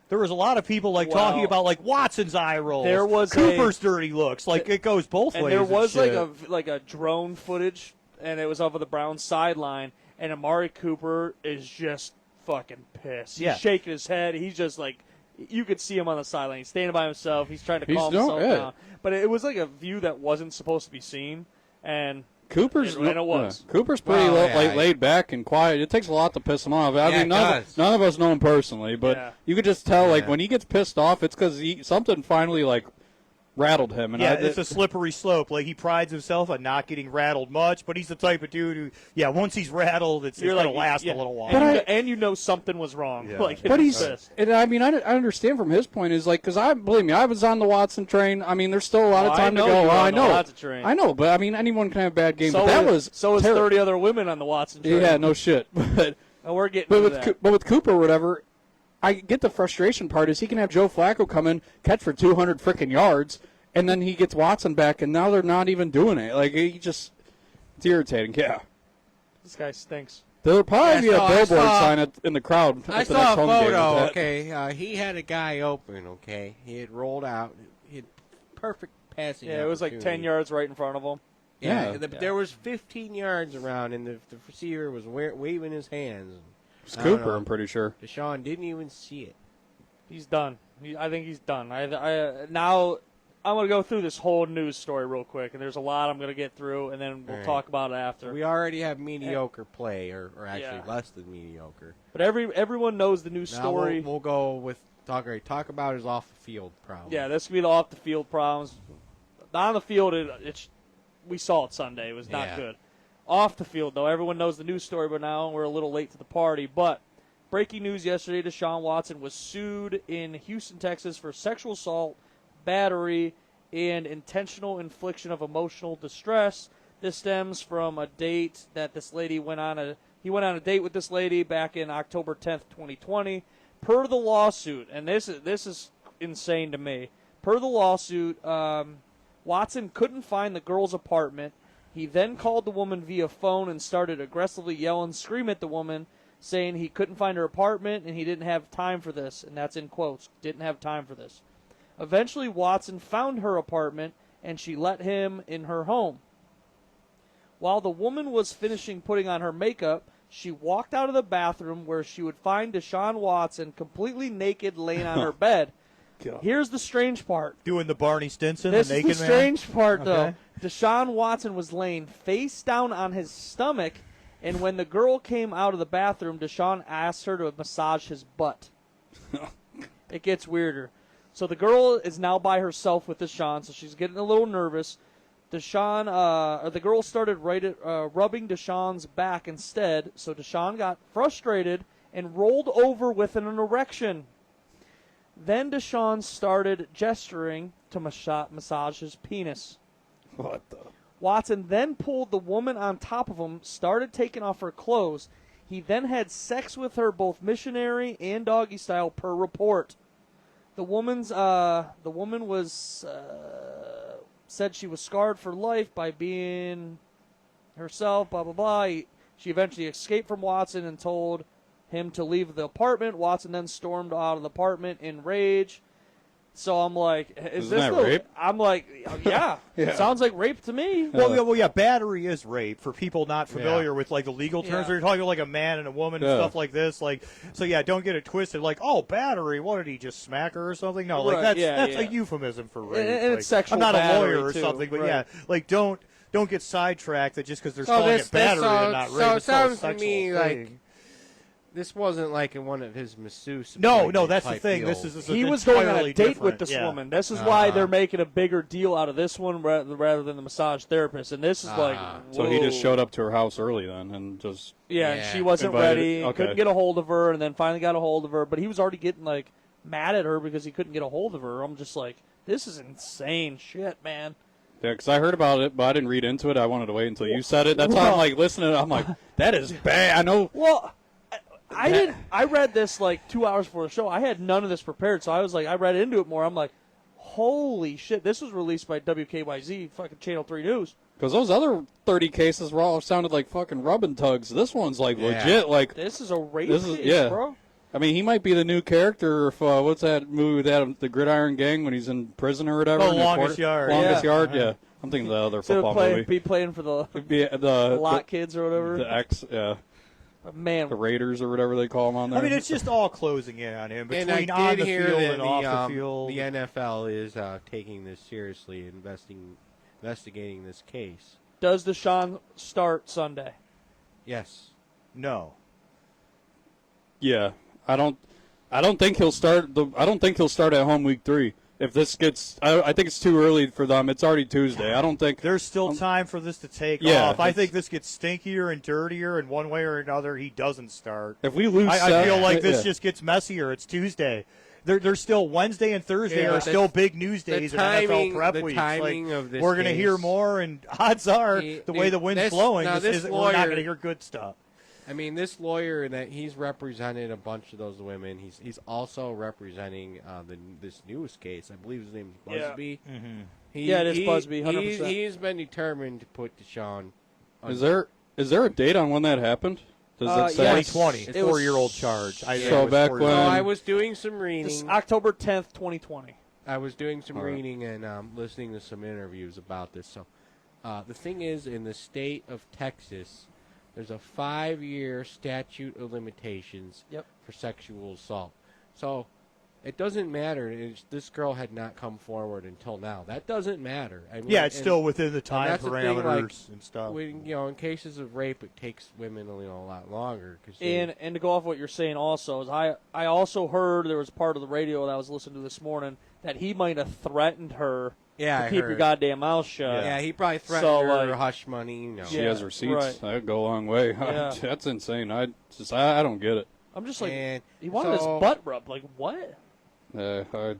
There was a lot of people like Well, talking about like Watson's eye rolls, there was Cooper's dirty looks. Like it goes both and ways. there was shit. like a drone footage, and it was over the Browns sideline, and Amari Cooper is just fucking pissed. Yeah. He's shaking his head. He's just like, you could see him on the sideline. He's standing by himself. He's trying to He's calm no- himself yeah. down. But it was like a view that wasn't supposed to be seen, and Cooper's And it was. Cooper's pretty Well, yeah, laid back and quiet. It takes a lot to piss him off. I Yeah, mean, it none does. of us know him personally, but Yeah. you could just tell like Yeah. when he gets pissed off, it's because something finally like rattled him. And Yeah, it's a slippery slope. Like he prides himself on not getting rattled much, but he's the type of dude who, yeah, once he's rattled, it's going to last a little while. And you know something was wrong. Yeah. Like, But it's he's, pissed. and I mean, I understand from his point is like, because believe me, I was on the Watson train. I mean, there's still a lot of I time to know go. you were I on the know, Watson train. I know, but I mean, anyone can have a bad game. So but that was was 30 other women on the Watson train. Yeah, no shit. But And we're getting but to with that. but with Cooper or whatever, I get the frustration part is he can have Joe Flacco come in, catch for 200 freaking yards, and then he gets Watson back, and now they're not even doing it. Like it's irritating. Yeah. This guy stinks. There'll probably be a I billboard saw- sign in the crowd. I at the saw next a home game with photo. that. Okay, he had a guy open. Okay, he had rolled out. He had perfect passing. Yeah, it was like 10 opportunity. yards right in front of him. Yeah, Yeah. there was 15 yards around, and the receiver was waving his hands. It's I don't Cooper, know. I'm pretty sure. Deshaun didn't even see it. He's done. I think he's done. Now I'm going to go through this whole news story real quick, and there's a lot I'm going to get through, and then we'll All right. talk about it after. We already have mediocre play, or actually Yeah. less than mediocre. But everyone knows the news Now story. we'll go with talk about his off the field problem. Yeah, this could be the off the field problems. On the field, we saw it Sunday. It was not Yeah. good. Off the field, though, everyone knows the news story by now. We're a little late to the party. But breaking news yesterday, Deshaun Watson was sued in Houston, Texas for sexual assault, battery, and intentional infliction of emotional distress. This stems from a date that this lady went on. He went on a date with this lady back in October 10th, 2020. Per the lawsuit, and this is insane to me. Per the lawsuit, Watson couldn't find the girl's apartment. He then called the woman via phone and started aggressively yelling, scream at the woman, saying he couldn't find her apartment and he didn't have time for this. And that's in quotes, didn't have time for this. Eventually, Watson found her apartment and she let him in her home. While the woman was finishing putting on her makeup, she walked out of the bathroom where she would find Deshaun Watson completely naked laying on her bed. Here's the strange part. Doing the Barney Stinson, This the is naked the man. strange part, though. Okay. Deshaun Watson was laying face down on his stomach, and when the girl came out of the bathroom, Deshaun asked her to massage his butt. It gets weirder. So the girl is now by herself with Deshaun, so she's getting a little nervous. the girl started rubbing Deshaun's back instead, so Deshaun got frustrated and rolled over with an erection. Then Deshaun started gesturing to massage his penis. What the? Watson then pulled the woman on top of him, started taking off her clothes. He then had sex with her both missionary and doggy style per report. The woman was said she was scarred for life by being herself, blah, blah, blah. She eventually escaped from Watson and told him to leave the apartment. Watson then stormed out of the apartment in rage. So I'm like, Isn't that rape? I'm like, yeah, Yeah. Sounds like rape to me. Well, yeah, battery is rape for people not familiar Yeah. with like the legal terms. Yeah. Where you're talking about, like a man and a woman and Yeah. stuff like this. Like, so yeah, don't get it twisted. Like, oh, battery. What did he just smack her or something? No, like Right, that's yeah. a euphemism for rape. And Like, it's sexual I'm not a battery, lawyer or too, something, but right. yeah, like don't get sidetracked that just because they're So calling this- it battery this, and not so rape. it It's still a sounds to sexual me thing. like this wasn't like in one of his masseuse. No, appointment that's the type thing. deals. This is He was going on a entirely date different. with this Yeah. woman. This is why they're making a bigger deal out of this one rather than the massage therapist. And this is like, So he just whoa. showed up to her house early then and just. Yeah, and Yeah. she wasn't Invited- ready. okay. Couldn't get a hold of her, and then finally got a hold of her. But he was already getting like mad at her because he couldn't get a hold of her. I'm just like, this is insane shit, man. Yeah, because I heard about it, but I didn't read into it. I wanted to wait until you said it. That's why I'm like listening. I'm like, that is bad. I know. Well, I didn't. I read this like 2 hours before the show. I had none of this prepared, so I was like, I read into it more. I'm like, holy shit! This was released by WKYZ, fucking Channel 3 News. Because those other 30 cases were all sounded like fucking rubbing tugs. This one's like legit. Like, This is a rape This is- case, yeah. bro. I mean, he might be the new character. If what's that movie with Adam, the Gridiron Gang when he's in prison or whatever? Oh, in the Longest Yard. Longest Yeah. Yard. Yeah, I'm thinking of the other Instead football of movie. be playing for the The lot kids or whatever. the ex, yeah, Man, the Raiders or whatever they call them on there. I mean, it's just all closing in on him And between I on did the hear field that and off the field. the NFL is taking this seriously, investigating this case. does Deshaun start Sunday? Yes. No. yeah. I don't think he'll start. I don't think he'll start at home week 3. If this gets, I think it's too early for them. It's already Tuesday. I don't think There's still time for this to take Yeah, off. I it's- think this gets stinkier and dirtier, and one way or another, he doesn't start. if we lose. I feel like this yeah. just gets messier. It's Tuesday. There's still Wednesday and Thursday Yeah, are but still big news days in NFL prep the weeks. timing Like, of this we're going to case- hear more, and odds are the way the wind's blowing, now this we're not lawyer- going to hear good stuff. I mean, this lawyer that he's represented a bunch of those women. He's also representing this newest case. I believe his name is Yeah. Busby. Mm-hmm. Yeah, it is Busby, 100%. He's been determined to put Deshaun. Is there a date on when that happened? Does it say? yes. 2020, It was- 4-year-old charge. I think So it was back 4 when- years So old. I was doing some reading. This October 10th, 2020. I was doing some All right. reading and listening to some interviews about this. So the thing is, in the state of Texas, there's a 5-year statute of limitations Yep. for sexual assault. So it doesn't matter. This girl had not come forward until now. That doesn't matter. I mean, Yeah, it's and- still within the time that's the thing, parameters like, and stuff. when, in cases of rape, it takes women a lot longer. Cause And to go off what you're saying also, is I also heard there was part of the radio that I was listening to this morning that he might have threatened her yeah, to I keep heard. your goddamn mouth shut. Yeah, he probably threatened So, her like- hush money. She Yeah, has receipts. right. That'd go a long way. Yeah. That's insane. I don't get it. I'm just like, And he wanted so- his butt rubbed. Like, what? I,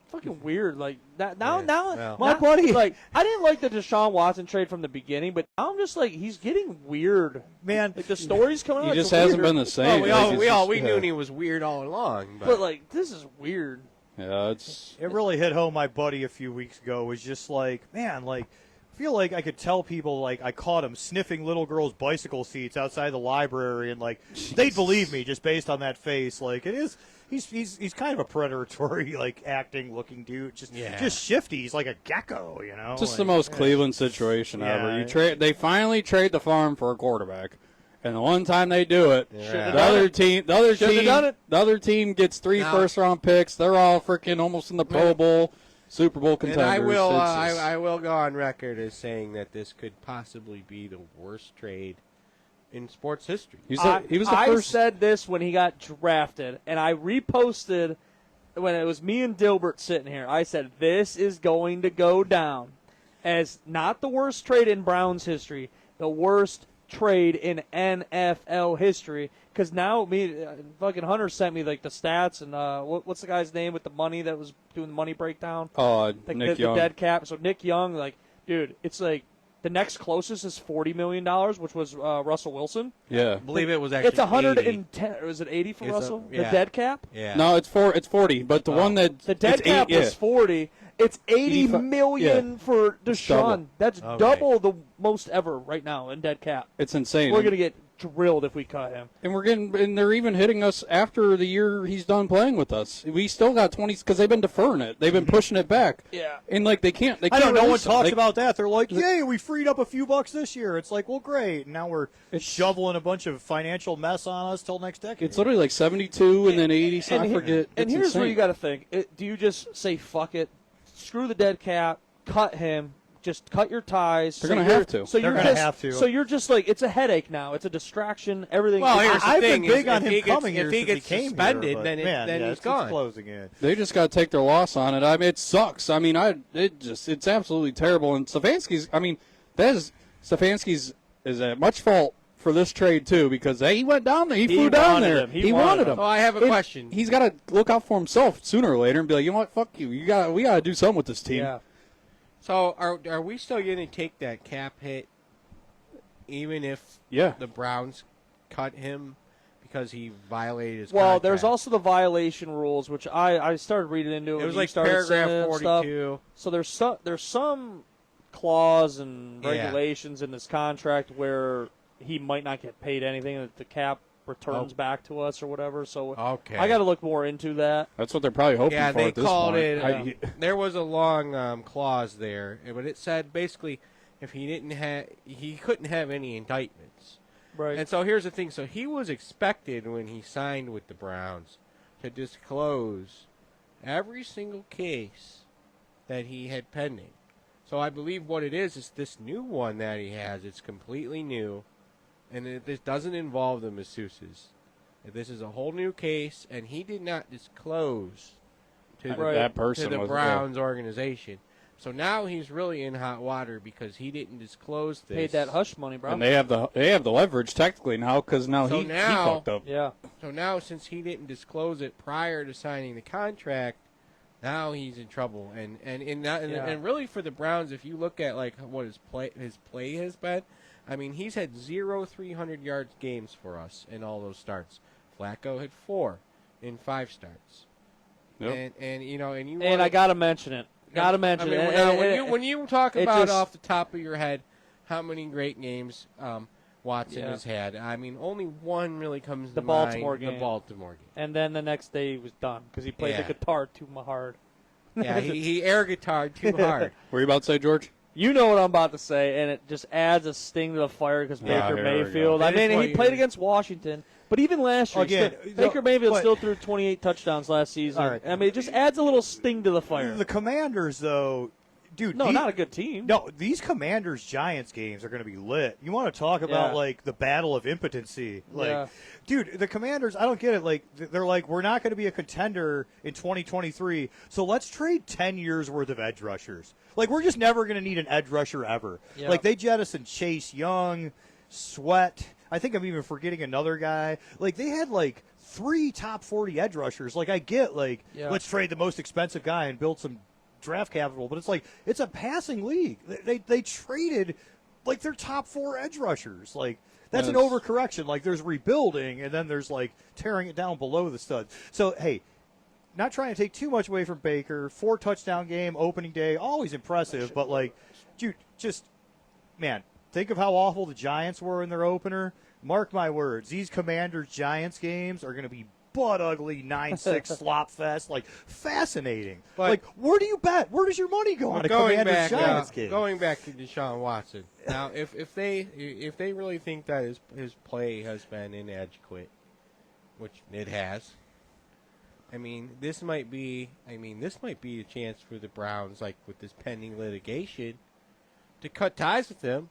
Fucking weird. Like, that now, Yeah, well. My now- buddy- Like, I didn't like the Deshaun Watson trade from the beginning, but now I'm just like, he's getting weird. Man, Like, the stories coming out. he it's just hasn't weird. been the same. Well, Like, we it's all just- knew he was weird all along. But, like, this is weird. Yeah, it's it really hit home. My buddy a few weeks ago was just like, man, like, I feel like I could tell people, like, I caught him sniffing little girls' bicycle seats outside the library, and like, they'd believe me just based on that face. Like, it is. He's kind of a predatory, like, acting looking dude. Just shifty. He's like a gecko, you know. just like, the most yeah. Cleveland situation Yeah. ever. They finally trade the farm for a quarterback, and the one time they do it, Yeah. the other Should've done it. the other team gets 3 Now- first-round picks. They're all freaking almost in the Pro Bowl, Super Bowl and contenders. I will, It's just- I will go on record as saying that this could possibly be the worst trade in sports history. he was the I first. said this when he got drafted, and I reposted when it was me and Dilbert sitting here. I said, this is going to go down. as not the worst trade in Browns history, the worst trade in NFL history. Because now fucking Hunter sent me like the stats and what's the guy's name with the money that was doing the money breakdown? Nick Young. The dead cap. So Nick Young, like, dude, it's like the next closest is $40 million, which was Russell Wilson. Yeah. I believe it was actually It's 110. 80. Or is it 80 for It's Russell? yeah. The dead cap? Yeah. No, it's 40, but the one that The dead cap was 40. It's 80 85 million for Deshaun. double. That's Okay. double the most ever right now in dead cap. it's insane. We're gonna get drilled if we cut him. And they're even hitting us after the year he's done playing with us. We still got 20 because they've been deferring it. They've been pushing it back. Yeah. And like they can't. I know no one release him. talks They- about that. They're like, "Yay, we freed up a few bucks this year." It's like, well, great. And now we're shoveling a bunch of financial mess on us till next decade. It's literally like 72 and then 80. So I here- forget. And It's here's insane. where you got to think: do you just say fuck it, screw the dead cap, cut him, just cut your ties? They're gonna have to. So They're you're gonna just, have to. So you're just like, it's a headache now. It's a distraction. Everything. Well, here's the I've thing: been big is on if him he gets, coming here if he since gets he came suspended, here, but then man, then yeah, he's it's gone. closing in. They just got to take their loss on it. I mean, it sucks. I mean, it's absolutely terrible. And Stefanski's, I mean, Stefanski's is at much fault for this trade too because he went down there. He flew down wanted there. him. He wanted wanted him. him. So I have a And question. He's got to look out for himself sooner or later and be like, you know what, fuck you. We got to do something with this team. Yeah. So are we still going to take that cap hit, even if Yeah. the Browns cut him because he violated his Well, contract? there's also the violation rules, which I started reading into. It when was you like started paragraph saying it and stuff. 42. So there's some clause and Yeah. regulations in this contract where he might not get paid anything that the cap returns back to us or whatever. So Okay. I got to look more into that. That's what they're probably hoping Yeah, for they at this called point. it. There was a long clause there, but it said basically if he couldn't have any indictments. Right. And so here's the thing. So he was expected when he signed with the Browns to disclose every single case that he had pending. So I believe what it is this new one that he has. It's completely new, and this doesn't involve the masseuses. This is a whole new case, and he did not disclose to That person to the was Browns organization. So now he's really in hot water because he didn't disclose this. Paid that hush money, bro. And they have the leverage technically now because now So he now- fucked up. Yeah. So now, since he didn't disclose it prior to signing the contract, now he's in trouble. And really for the Browns, if you look at like what his play has been, I mean he's had 0 300 yards games for us in all those starts. Flacco had 4 in 5 starts. Yep. And I got to mention it. Got to mention I mean, it. now, when you talk it about just- off the top of your head how many great games Watson Yeah. has had, I mean, only one really comes The to Baltimore mind. game. The Baltimore game. And then the next day he was done because he played Yeah. the guitar too hard. Yeah, he air guitarred too hard. Were you about to say, George? You know what I'm about to say, and it just adds a sting to the fire because Yeah, Baker here we go. Mayfield. I That is mean, what he played you- against Washington, but even last year, Again, Baker Mayfield but- still threw 28 touchdowns last season. All right. I mean, it just adds a little sting to the fire. The Commanders, though, dude. No, not a good team. No, these Commanders-Giants games are going to be lit. You want to talk about, Yeah. like, the battle of impotency. Like, Yeah. dude, the Commanders, I don't get it. Like, they're like, we're not going to be a contender in 2023, so let's trade 10 years' worth of edge rushers. Like, we're just never going to need an edge rusher ever. Yeah. Like, they jettisoned Chase Young, Sweat. I think I'm even forgetting another guy. Like, they had, like, 3 top 40 edge rushers. Like, I get, like, Yeah. let's trade the most expensive guy and build some draft capital, but it's like it's a passing league. They traded like their top 4 edge rushers. Like that's an Yes. overcorrection. Like there's rebuilding and then there's like tearing it down below the studs. So hey, not trying to take too much away from Baker. 4 touchdown game opening day, always impressive. But like, dude, just man, think of how awful the Giants were in their opener. Mark my words, these Commanders Giants games are going to be butt ugly 9-6 slop fest, like fascinating. But- like, where do you bet? Where does your money go on a going Commanders back, Giants game? going back to Deshaun Watson. Now, if they really think that his play has been inadequate, which it has, I mean, this might be a chance for the Browns, like with this pending litigation, to cut ties with them,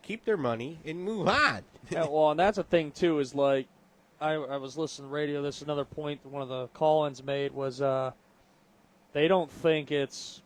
keep their money, and move on. Yeah, well, and that's the thing too. Is like, I was listening to the radio. This is another point that one of the call-ins made was they don't think it's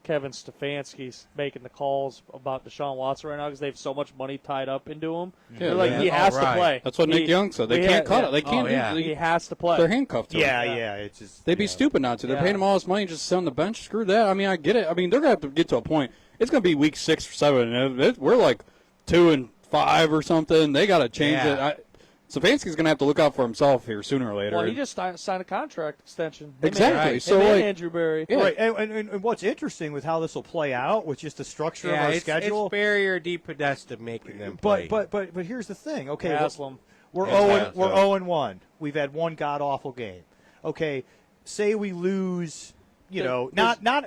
Kevin Stefanski's making the calls about Deshaun Watson right now because they have so much money tied up into him. They're like, he has to play. That's what Nick Young said. They can't cut it. They can't. He has to play. They're handcuffed to him. Yeah. It's just They'd be stupid not to. They're paying him all this money just to sit on the bench. Screw that. I mean, I get it. I mean, they're going to have to get to a point. It's going to be week 6 or 7. And we're like 2-5 or something. They got to change it. Stefanski's going to have to look out for himself here sooner or later. Well, he just signed a contract extension. Exactly. So Andrew Berry. Yeah. Right. And what's interesting with how this will play out with just the structure of our schedule. It's barrier deep podesta making them play. But here's the thing. Okay, Haslam. we're 0-1. We've had one god awful game. Okay, say we lose.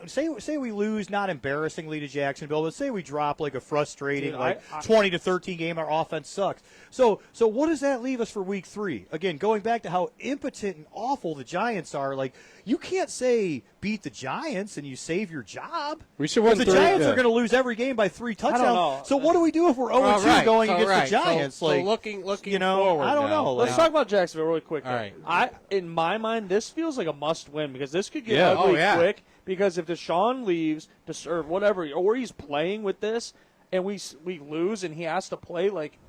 Say we lose not embarrassingly to Jacksonville, but say we drop like a frustrating 20-13 game. Our offense sucks. So what does that leave us for week 3? Again, going back to how impotent and awful the Giants are. Like, you can't say beat the Giants and you save your job. We should win the Giants are going to lose every game by 3 touchdowns. I don't know. So what do we do if we're 0-2 going against the Giants? So looking forward. I don't know. Let's talk about Jacksonville really quick. All right. In my mind, this feels like a must-win because this could get ugly quick. Because if Deshaun leaves to serve whatever, or he's playing with this, and we lose, and he has to play like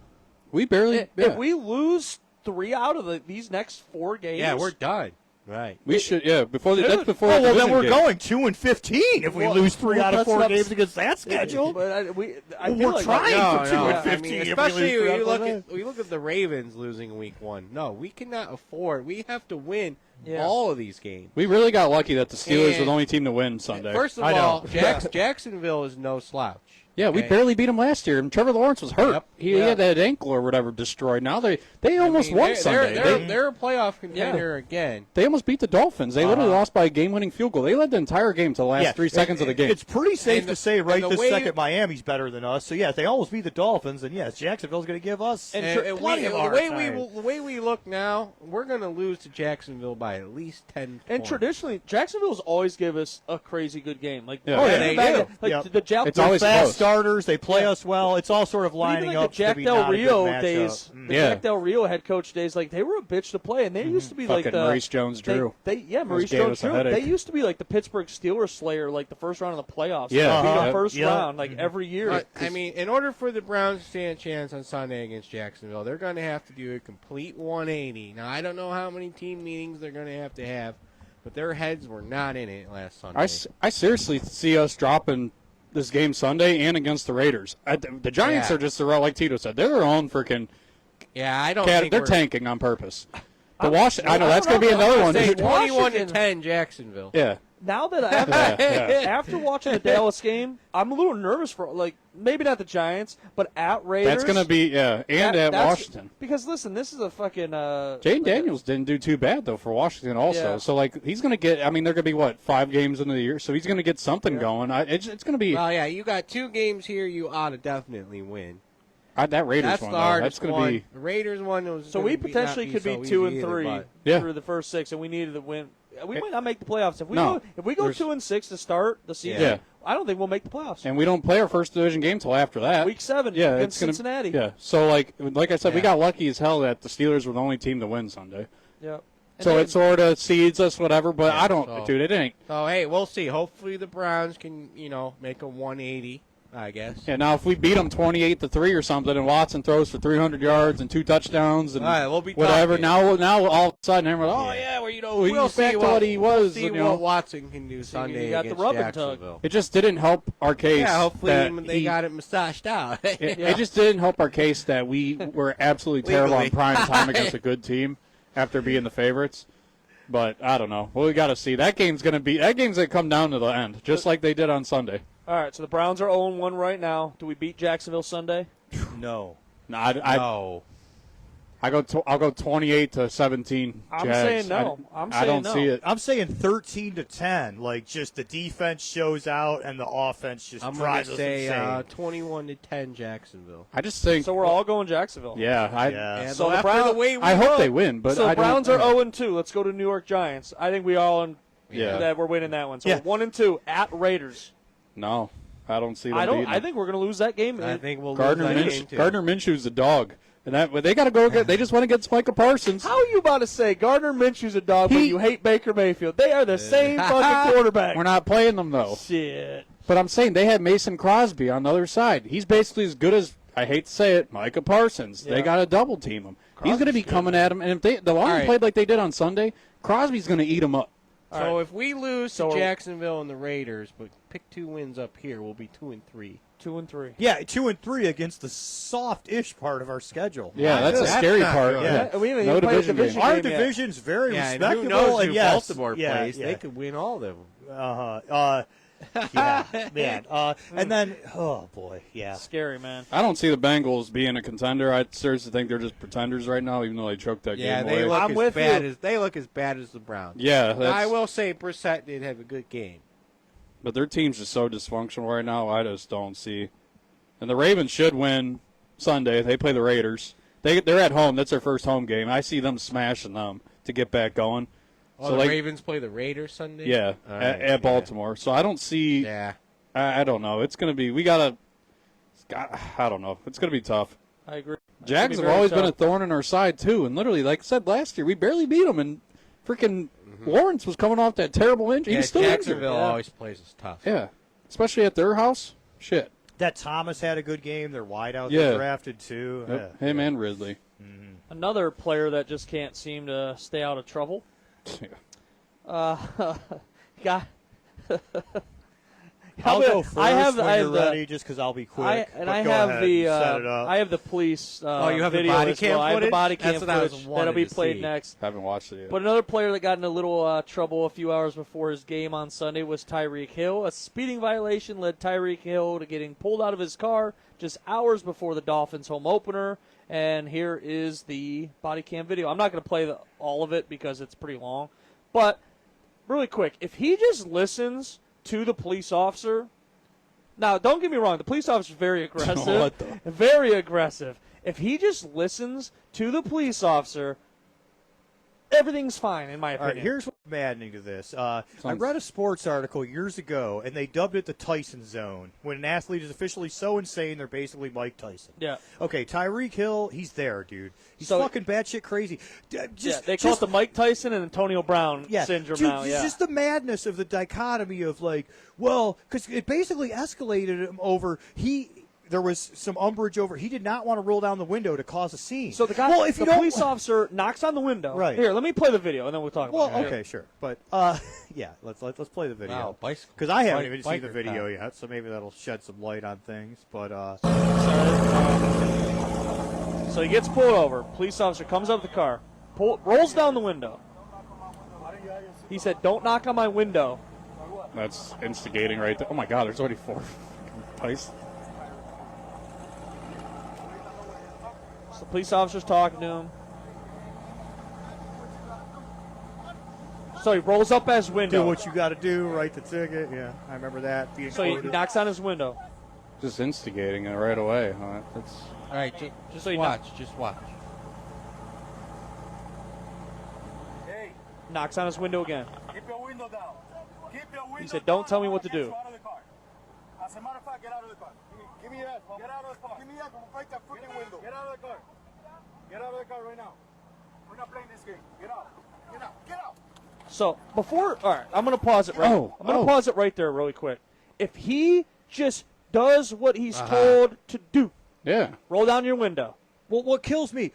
we barely. If we lose 3 out of these next 4 games, we're done. Right. We should. Before that's before. Well, then we're game. going 2-15 if we lose 3 out of 4 games against that schedule. But we're like trying for 2-15. Especially when you look at the Ravens losing week 1. No, we cannot afford. We have to win all of these games. We really got lucky that the Steelers were the only team to win Sunday. First of all, Jacksonville is no slouch. Yeah, we barely beat them last year, and Trevor Lawrence was hurt. He had that ankle or whatever destroyed. Now they almost won Sunday. They're a playoff contender again. They almost beat the Dolphins. They literally lost by a game-winning field goal. They led the entire game to the last 3 seconds of the game. It's pretty safe to say this second Miami's better than us. So, if they almost beat the Dolphins, then, Jacksonville's going to give us plenty of hard time. The way we look now, we're going to lose to Jacksonville by at least 10 points. And traditionally, Jacksonville's always give us a crazy good game. Like, they do. It's always fast close. Starters, they play us well. It's all sort of lining up. The Jack Del Rio days, Jack Del Rio head coach days, like they were a bitch to play, and they used to be like the Maurice Jones-Drew. Maurice Jones-Drew. They used to be like the Pittsburgh Steelers slayer, like the first round of the playoffs. Yeah, the first round, like every year. But, I mean, in order for the Browns to stand a chance on Sunday against Jacksonville, they're going to have to do a complete 180. Now, I don't know how many team meetings they're going to have, but their heads were not in it last Sunday. I seriously see us dropping this game Sunday and against the Raiders. The Giants are just like Tito said. They're their own freaking. Yeah, I don't think they're tanking on purpose. I know that's going to be another one. 21-10 Jacksonville. Yeah. Now that after watching the Dallas game, I'm a little nervous for maybe not the Giants, but at Raiders. That's going to be at Washington. Because listen, this is a fucking. Jane Daniels didn't do too bad though for Washington also. Yeah. So he's going to get. I mean, they're going to be 5 games into the year, so he's going to get something going. It's going to be. Well, yeah, you got 2 games here. You ought to definitely win. That Raiders one, that's going to be. The Raiders one was. So we potentially could be 2-3 through the first 6, and we needed to win. We might not make the playoffs if we go 2-6 to start the season. Yeah. I don't think we'll make the playoffs. And we don't play our first division game till after that. Week 7 against Cincinnati. Yeah. So like I said, we got lucky as hell that the Steelers were the only team to win Sunday. Yep. So it sort of seeds us, whatever. But I don't, dude. It ain't. So hey, we'll see. Hopefully the Browns can make a 180. I guess. Yeah. Now, if we beat them 28-3 or something, and Watson throws for 300 yards and 2 touchdowns and we'll be whatever, talking. now all of a sudden everyone, he's back to what he was. See what Watson can do Sunday against Jacksonville. It just didn't help our case. Yeah, hopefully they got it massaged out. It just didn't help our case that we were absolutely terrible on prime time against a good team after being the favorites. But I don't know. Well, we got to see. That game's going to come down to the end, just like they did on Sunday. All right, so the Browns are 0-1 right now. Do we beat Jacksonville Sunday? No. No. I'll go 28-17. I'm saying no. I don't see it. I'm saying 13-10. Like just the defense shows out and the offense just drives us insane. I'm going to say 21-10 Jacksonville. I just think so. We're all going Jacksonville. Yeah. So the Browns. I hope they win, but so the Browns are 0-2. Let's go to New York Giants. I think we all that we're winning that one. So we're 1-2 at Raiders. No, I don't see them. I think we're going to lose that game. I think we'll Gardner lose that game too. Gardner Minshew's a dog. And they got to go get. They just went against Micah Parsons. How are you about to say Gardner Minshew's a dog, but you hate Baker Mayfield? They are the same fucking quarterback. We're not playing them though. Shit. But I'm saying they had Mason Crosby on the other side. He's basically as good as, I hate to say it, Micah Parsons. Yeah. They got to double team him. Crosby's He's going to be coming at him, and if the Lions played like they did on Sunday, Crosby's going to eat him up. So if we lose to Jacksonville and the Raiders, but pick 2 wins up here, we'll be 2-3. 2-3. Yeah, 2-3 against the soft-ish part of our schedule. Yeah, that's the scary part. Yeah. We haven't No even played a division division Our game division's very respectable. And who knows who yes, Baltimore plays? They could win all of them. Yeah, man. And then, oh boy, yeah. Scary, man. I don't see the Bengals being a contender. I seriously think they're just pretenders right now, even though they choked that game away. They look as bad as the Browns. Yeah, I will say Brissett did have a good game. But their team's just so dysfunctional right now, I just don't see. And the Ravens should win Sunday. They play the Raiders. They're at home. That's their first home game. I see them smashing them to get back going. Oh, so the Ravens play the Raiders Sunday? Yeah, at Baltimore. So I don't see. Yeah. I don't know. It's going to be. I don't know. It's going to be tough. I agree. Jags have always been a thorn in our side, too. And literally, like I said last year, we barely beat them. And freaking Lawrence was coming off that terrible injury. Yeah, He's still Jacksonville injured. always plays us tough. Yeah, especially at their house. Shit. That Thomas had a good game. Their wideout they drafted, too. Yep. Him and Ridley. Mm-hmm. Another player that just can't seem to stay out of trouble. I'll go first when you're ready, just because I'll be quick. I have the police. You have the video body as cam well. I have the footage? body cam That's what I was footage wanting that'll be to played see. next. Haven't watched it yet. But another player that got in a little trouble a few hours before his game on Sunday was Tyreek Hill. A speeding violation led Tyreek Hill to getting pulled out of his car just hours before the Dolphins' home opener. And here is the body cam video. I'm not going to play all of it because it's pretty long. But really quick, if he just listens to the police officer. Now, don't get me wrong. The police officer is very aggressive. Very aggressive. If he just listens to the police officer, everything's fine, in my opinion. All right, here's what's maddening to this. I read a sports article years ago, and they dubbed it the Tyson Zone, when an athlete is officially so insane they're basically Mike Tyson. Yeah. Okay, Tyreek Hill, he's there, dude. He's fucking batshit crazy. They call it the Mike Tyson and Antonio Brown syndrome dude, now. Yeah, just the madness of the dichotomy of, like, well, because it basically escalated him over there was some umbrage over. He did not want to roll down the window to cause a scene. So the guy, the police officer knocks on the window. Right. Here, let me play the video, and then we'll talk about it. Well, okay, sure. But, yeah, let's play the video. Wow, because I haven't even seen the video yet, so maybe that'll shed some light on things. But so he gets pulled over. Police officer comes up the car, rolls down the window. He said, "Don't knock on my window." That's instigating right there. Oh, my God, there's already 4 Tyson. So the police officer's talking to him. So he rolls up his window. Do what you got to do, write the ticket. Yeah, I remember that. So he knocks on his window. Just instigating it right away. Huh? That's all right. Just so watch. Just watch. Hey. Knocks on his window again. Keep your window down. Keep your window He said, "Don't tell me what to do." Out of the car. As a matter of fact, get out of the car. Give me that. Get out of the car. Give me that. Break that freaking window. Get out of the car. Get out of the car right now. We're not playing this game. Get out. Get out. Get out. So before, all right, I'm going to pause it right. I'm going to pause it right there, really quick. If he just does what he's told to do, roll down your window. Well, what kills me?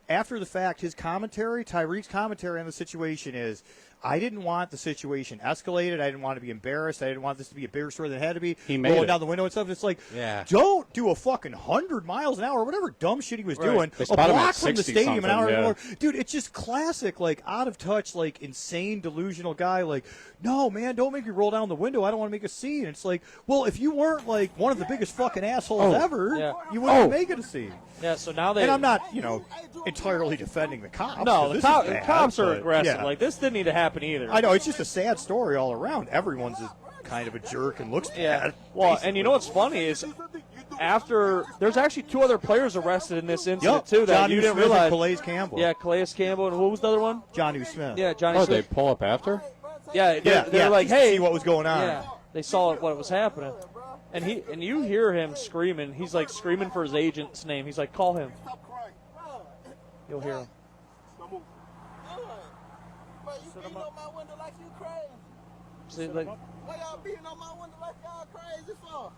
After the fact, his commentary, Tyreek's commentary on the situation is, I didn't want the situation escalated. I didn't want to be embarrassed. I didn't want this to be a bigger story than it had to be. He made rolling it. down the window and stuff. It's like, don't do a fucking 100 miles an hour or whatever dumb shit he was doing. They A spot him at block from the 60 stadium an hour something, more. Dude, it's just classic, like, out of touch, like, insane, delusional guy. Like, no, man, don't make me roll down the window. I don't want to make a scene. It's like, well, if you weren't, like, one of the biggest fucking assholes ever, you wouldn't make it a scene. Yeah, so now they... And I'm not, entirely defending the cops. No, the cops are but, aggressive. yeah. Like, this didn't need to happen either. I know, it's just a sad story all around. Everyone's kind of a jerk and looks bad. Well, basically. and you know what's funny is there's actually 2 other players arrested in this incident, too, that Johnny you didn't Smith realize. And Calais Campbell. Yeah, Calais Campbell, and what was the other one? Johnny Smith. Yeah, Johnny Oh, Smith. they pull up after? Yeah, they're like, just to hey. see what was going on. Yeah, they saw what was happening. And you hear him screaming. He's like screaming for his agent's name. He's like, call him. Stop crying. You'll hear him. Don't move. But you beating on my window like you crazy. See, like, Why y'all beating on my window like y'all crazy for?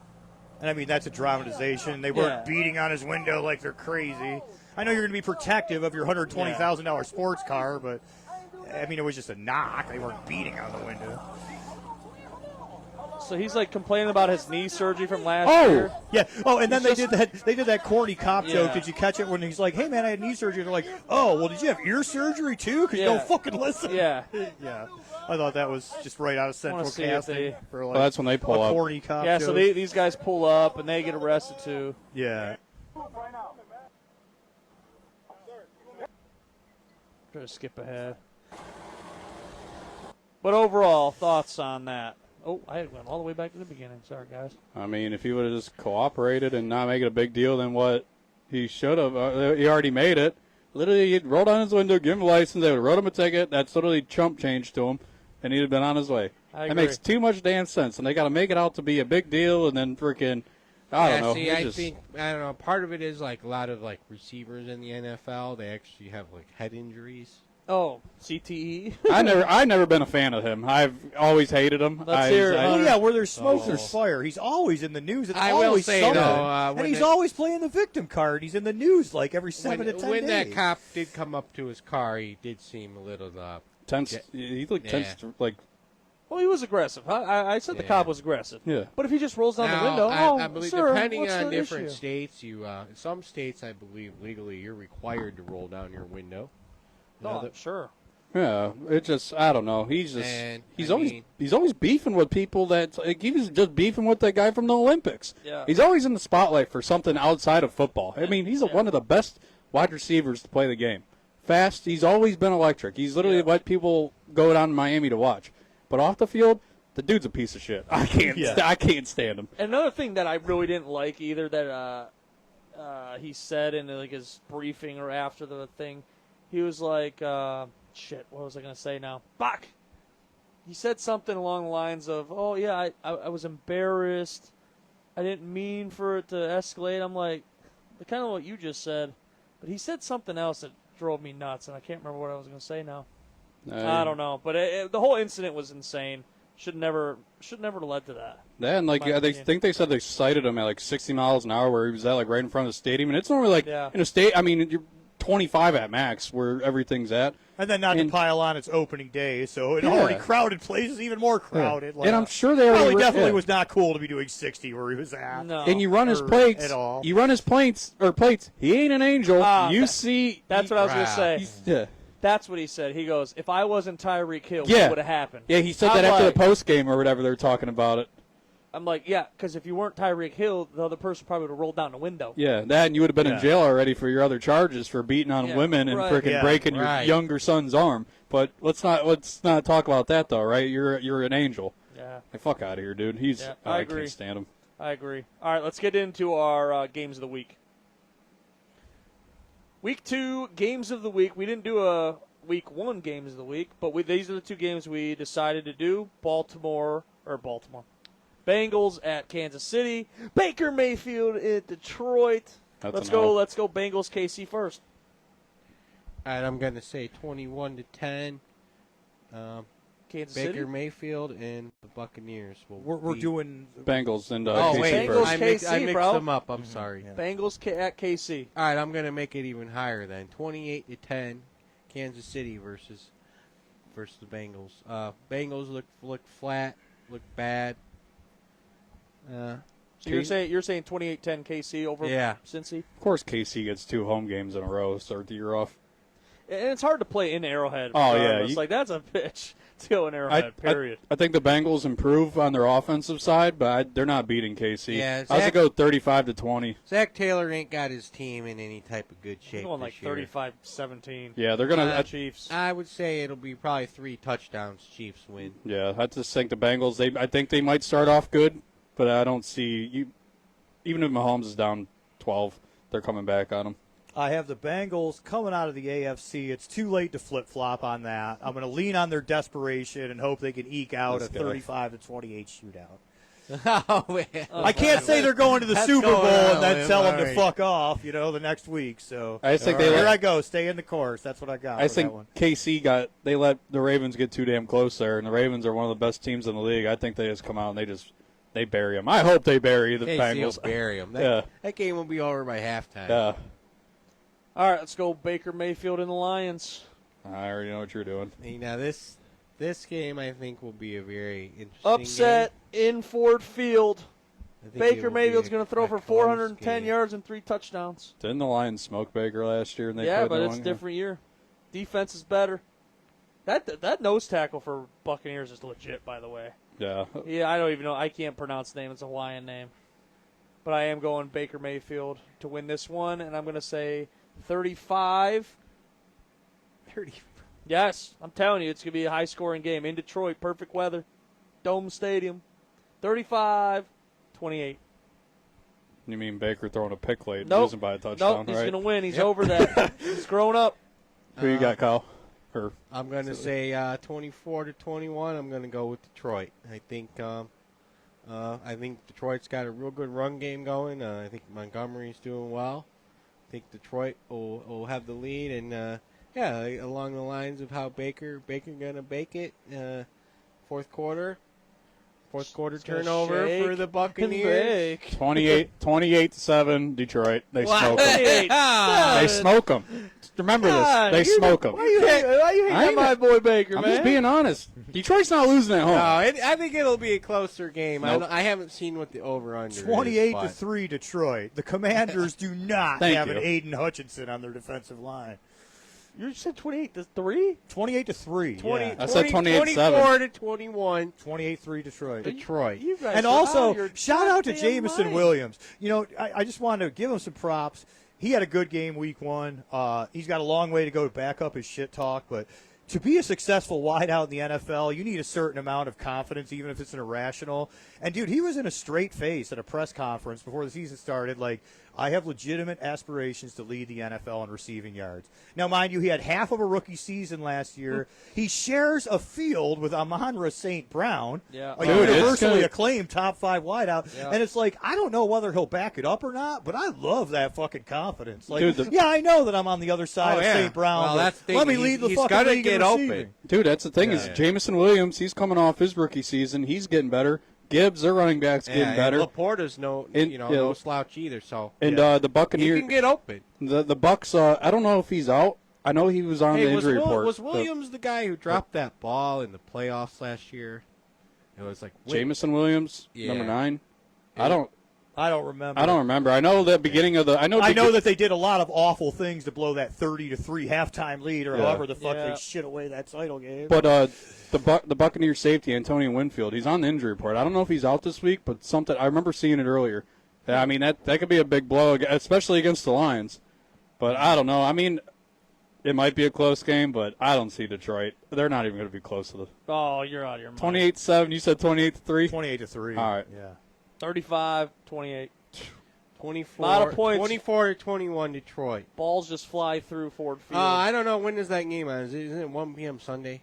And I mean, that's a dramatization. They weren't beating on his window like they're crazy. I know you're going to be protective of your $120,000 sports car, but I mean, it was just a knock. They weren't beating on the window. so he's like complaining about his knee surgery from last year. Yeah. Oh, and then they did that corny cop joke. Yeah. Did you catch it when he's like, "Hey man, I had knee surgery." And they're like, "Oh, well, did you have ear surgery too? Because you don't fucking listen." Yeah. Yeah. I thought that was just right out of Central see if Casting they- for like Well, that's when they pull a up. corny cop Yeah, joke. so these guys pull up and they get arrested too. Yeah. Try to skip ahead. But overall, thoughts on that? Oh, I went all the way back to the beginning. Sorry, guys. I mean, if he would have just cooperated and not make it a big deal, then what he should have. He already made it. Literally, he'd roll down his window, give him a license, they would have wrote him a ticket. That's literally chump change to him, and he'd have been on his way. I That agree. makes too much damn sense, and they got to make it out to be a big deal, and then freaking, I don't know. See, It I just- think I don't know. Part of it is like a lot of like receivers in the NFL. They actually have like head injuries. Oh, CTE. I've never been a fan of him. I've always hated him. Let's hear it. Oh yeah, where there's smoke, there's fire. He's always in the news. It's I will always say, something. though, and when he's it- always playing the victim card. He's in the news like every 7 to 10 when days. that cop did come up to his car, he did seem a little tense. Yeah. He looked tense, like Well, he was aggressive. I said the Yeah. cop was aggressive. yeah. But if he just rolls down Now, the window, I believe sir, depending what's on the different issue? states, you in some states I believe legally you're required to roll down your window. No, I'm sure. Yeah, it just I don't know. He's just And, he's I always mean- he's always beefing with people that like, he was just beefing with that guy from the Olympics. Yeah. He's always in the spotlight for something outside of football. I mean, he's one of the best wide receivers to play the game. Fast, he's always been electric. He's literally what people go down to Miami to watch. But off the field, the dude's a piece of shit. I can't I can't stand him. Another thing that I really didn't like either that he said in like his briefing or after the thing, he was like, shit, what was I going to say now? Fuck! He said something along the lines of, oh, yeah, I was embarrassed. I didn't mean for it to escalate. I'm like, kind of what you just said. But he said something else that drove me nuts, and I can't remember what I was going to say now. I don't know. But the whole incident was insane. Should never led to that. Then, like, My they opinion. think they said they cited him at like 60 miles an hour, where he was at like right in front of the stadium, and it's normally like in a state. I mean, you're 25 at max, where everything's at. And then not to pile on its opening day, so an already crowded place is even more crowded. Yeah. Like, And I'm sure they already probably definitely yeah. was not cool to be doing 60 where he was at. No. And you run his Or plates. at all. You run his plates. He ain't an angel. You see. That's what I was going to say. Yeah. That's what he said. He goes, if I wasn't Tyreek Hill, Yeah. what would have happened? Yeah, he said I'm that after like- the post game or whatever they were talking about it. I'm like, yeah, because if you weren't Tyreek Hill, the other person probably would have rolled down the window. Yeah, that and you would have been in jail already for your other charges for beating on Yeah, women and right. freaking Yeah, breaking your right. younger son's arm. But let's not talk about that though, right? You're an angel. Yeah, Like, fuck out of here, dude. Yeah, I agree. can't stand him. I agree. All right, let's get into our games of the week. Week 2 games of the week. We didn't do a week 1 games of the week, but these are the 2 games we decided to do. Bengals at Kansas City. Baker Mayfield at Detroit. Let's go Bengals KC first. All right, I'm going to say 21-10. Kansas Baker City. Mayfield and the Buccaneers will. We're beat- doing Bengals and Oh KC wait, first. Bengals, I KC, mixed bro. them up. I'm sorry. Bengals at KC. All right, I'm going to make it even higher then. 28-10, Kansas City versus the Bengals. Bengals look flat, look bad. So you're saying 28-10 KC over Cincy? Of course, KC gets 2 home games in a row to start the year off. And it's hard to play in Arrowhead. Oh, yeah, regardless. Like, that's a bitch to go in Arrowhead, period. I think the Bengals improve on their offensive side, but they're not beating KC. Yeah, I was going to go 35-20. Zach Taylor ain't got his team in any type of good shape. He's going like this year. 35-17. Yeah, they're going to. Chiefs. I would say it'll be probably 3 touchdowns. Chiefs win. Yeah, I just think the Bengals. I think they might start off good, but I don't see you. Even if Mahomes is down 12, they're coming back on him. I have the Bengals coming out of the AFC. It's too late to flip-flop on that. I'm going to lean on their desperation and hope they can eke out This a guy. 35-28 shootout. Oh, man. I can't say they're going to the That's Super Bowl going on, and then Liam. tell them All to right. fuck off, the next week. So I just think here they I go. Stay in the course. That's what I got. I with think that one. KC they let the Ravens get too damn close there, and the Ravens are one of the best teams in the league. I think they just come out and they bury them. I hope they bury the KC will Bengals. bury them. Yeah. That game will be over by halftime. Yeah, All right, let's go Baker Mayfield and the Lions. I already know what you're doing. Hey, now this game I think will be a very interesting Upset in Ford Field. game. I think it Baker will Mayfield's be going to throw a for close 410 game. yards and 3 touchdowns. Didn't the Lions smoke Baker last year? And they Yeah, played but the it's a one- different year. Defense is better. That nose tackle for Buccaneers is legit, by the way. Yeah, Yeah, I don't even know. I can't pronounce the name. It's a Hawaiian name. But I am going Baker Mayfield to win this one, and I'm going to say 35. 30. Yes, I'm telling you, it's going to be a high-scoring game. In Detroit, perfect weather. Dome Stadium. 35-28. you mean Baker throwing a pick late, Nope. losing by a touchdown, Nope, he's right? going to win. He's over that. He's grown up. Who you got, Kyle? Or I'm going to say 24-21. I'm going to go with Detroit. I think Detroit's got a real good run game going. I think Montgomery's doing well. I think Detroit will have the lead, and along the lines of how Baker going to bake it. Fourth quarter gonna turnover shake for the and Buccaneers. bake. 28-7, Detroit. They smoke them. 28. They smoke them. Remember God, this. They you- smoke them. Why you hating I on ain't- my boy Baker, I'm man? just being honest. Detroit's not losing at home. No, I think it'll be a closer game. Nope. I haven't seen what the over/under is. 28-3 Detroit. The Commanders do not Thank have you. an Aiden Hutchinson on their defensive line. You said 28-3? 28-3. 20, yeah. I said 28-7. 24-21. 28-3 Detroit. Detroit. You guys And are out also, of your shout out to goddamn Jamison mind. Williams. I just wanted to give him some props. He had a good game week one. He's got a long way to go to back up his shit talk, but to be a successful wideout in the NFL, you need a certain amount of confidence, even if it's an irrational. And, dude, he was in a straight face at a press conference before the season started, like, I have legitimate aspirations to lead the NFL in receiving yards. Now, mind you, he had half of a rookie season last year. He shares a field with Amon-Ra St. Brown, Yeah. a Dude, it's universally gonna- acclaimed top 5 wideout. Yeah. And it's like, I don't know whether he'll back it up or not, but I love that fucking confidence. Like, Dude, yeah, I know that I'm on the other side Oh, of yeah. St. Brown. Well, but that's the thing. let me lead the He's fucking gotta league in get open. receiving. Dude, that's the thing is Yeah. Jamison Williams, he's coming off his rookie season. He's getting better. Gibbs, their running back's getting better. And Laporta's no slouch either. So And the you Buccaneers, can get open. the Bucks, I don't know if he's out. I know he was on the injury report. Was but Williams the guy who dropped that ball in the playoffs last year? It was like Jamison Williams, Yeah. number 9. Yeah. I don't remember. I know the beginning of the. I know that they did a lot of awful things to blow that 30-3 halftime lead, or Yeah. however the fuck Yeah. they shit away that title game. But the Buccaneers safety Antonio Winfield, he's on the injury report. I don't know if he's out this week, but something I remember seeing it earlier. Yeah, I mean that could be a big blow, especially against the Lions. But I don't know. I mean, it might be a close game, but I don't see Detroit. They're not even going to be close to the Oh, you're out of your mind. 28-7. You said 28-3. 28-3. All right. Yeah. 35-28. 24, Lot of points. 24-21 Detroit. Balls just fly through Ford Field. I don't know when is that game on. Isn't it 1 p.m. Sunday?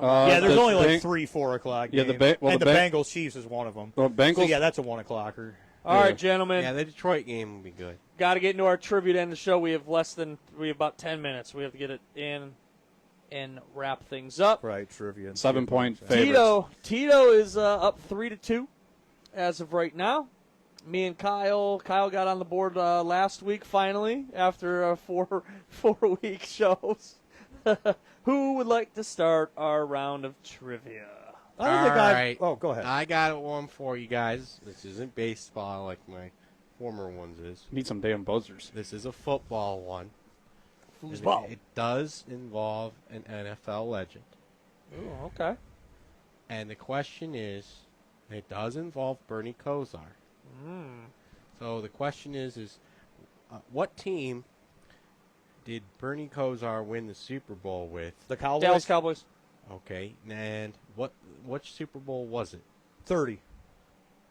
Yeah, there's the only like Bang- 3-4 o'clock Yeah, games. the and the Bang- Bengals Chiefs is one of them. Well, Bengals. So, yeah, that's a 1 o'clocker. All right, gentlemen. Yeah, the Detroit game will be good. Got to get into our tribute end of the show. We have about 10 minutes. We have to get it in and wrap things up. Right, trivia. 7-point favorites. Tito is up 3-2 as of right now. Me and Kyle got on the board last week finally after 4-week shows. Who would like to start our round of trivia? I think All right. Oh, go ahead. I got one for you guys. This isn't baseball like my former ones is. Need some damn buzzers. This is a football one. Foosball. It does involve an NFL legend. Ooh, okay. And the question is, it does involve Bernie Kosar. So the question is what team did Bernie Kosar win the Super Bowl with? The Cowboys? Dallas Cowboys. Okay, and which Super Bowl was it? 30.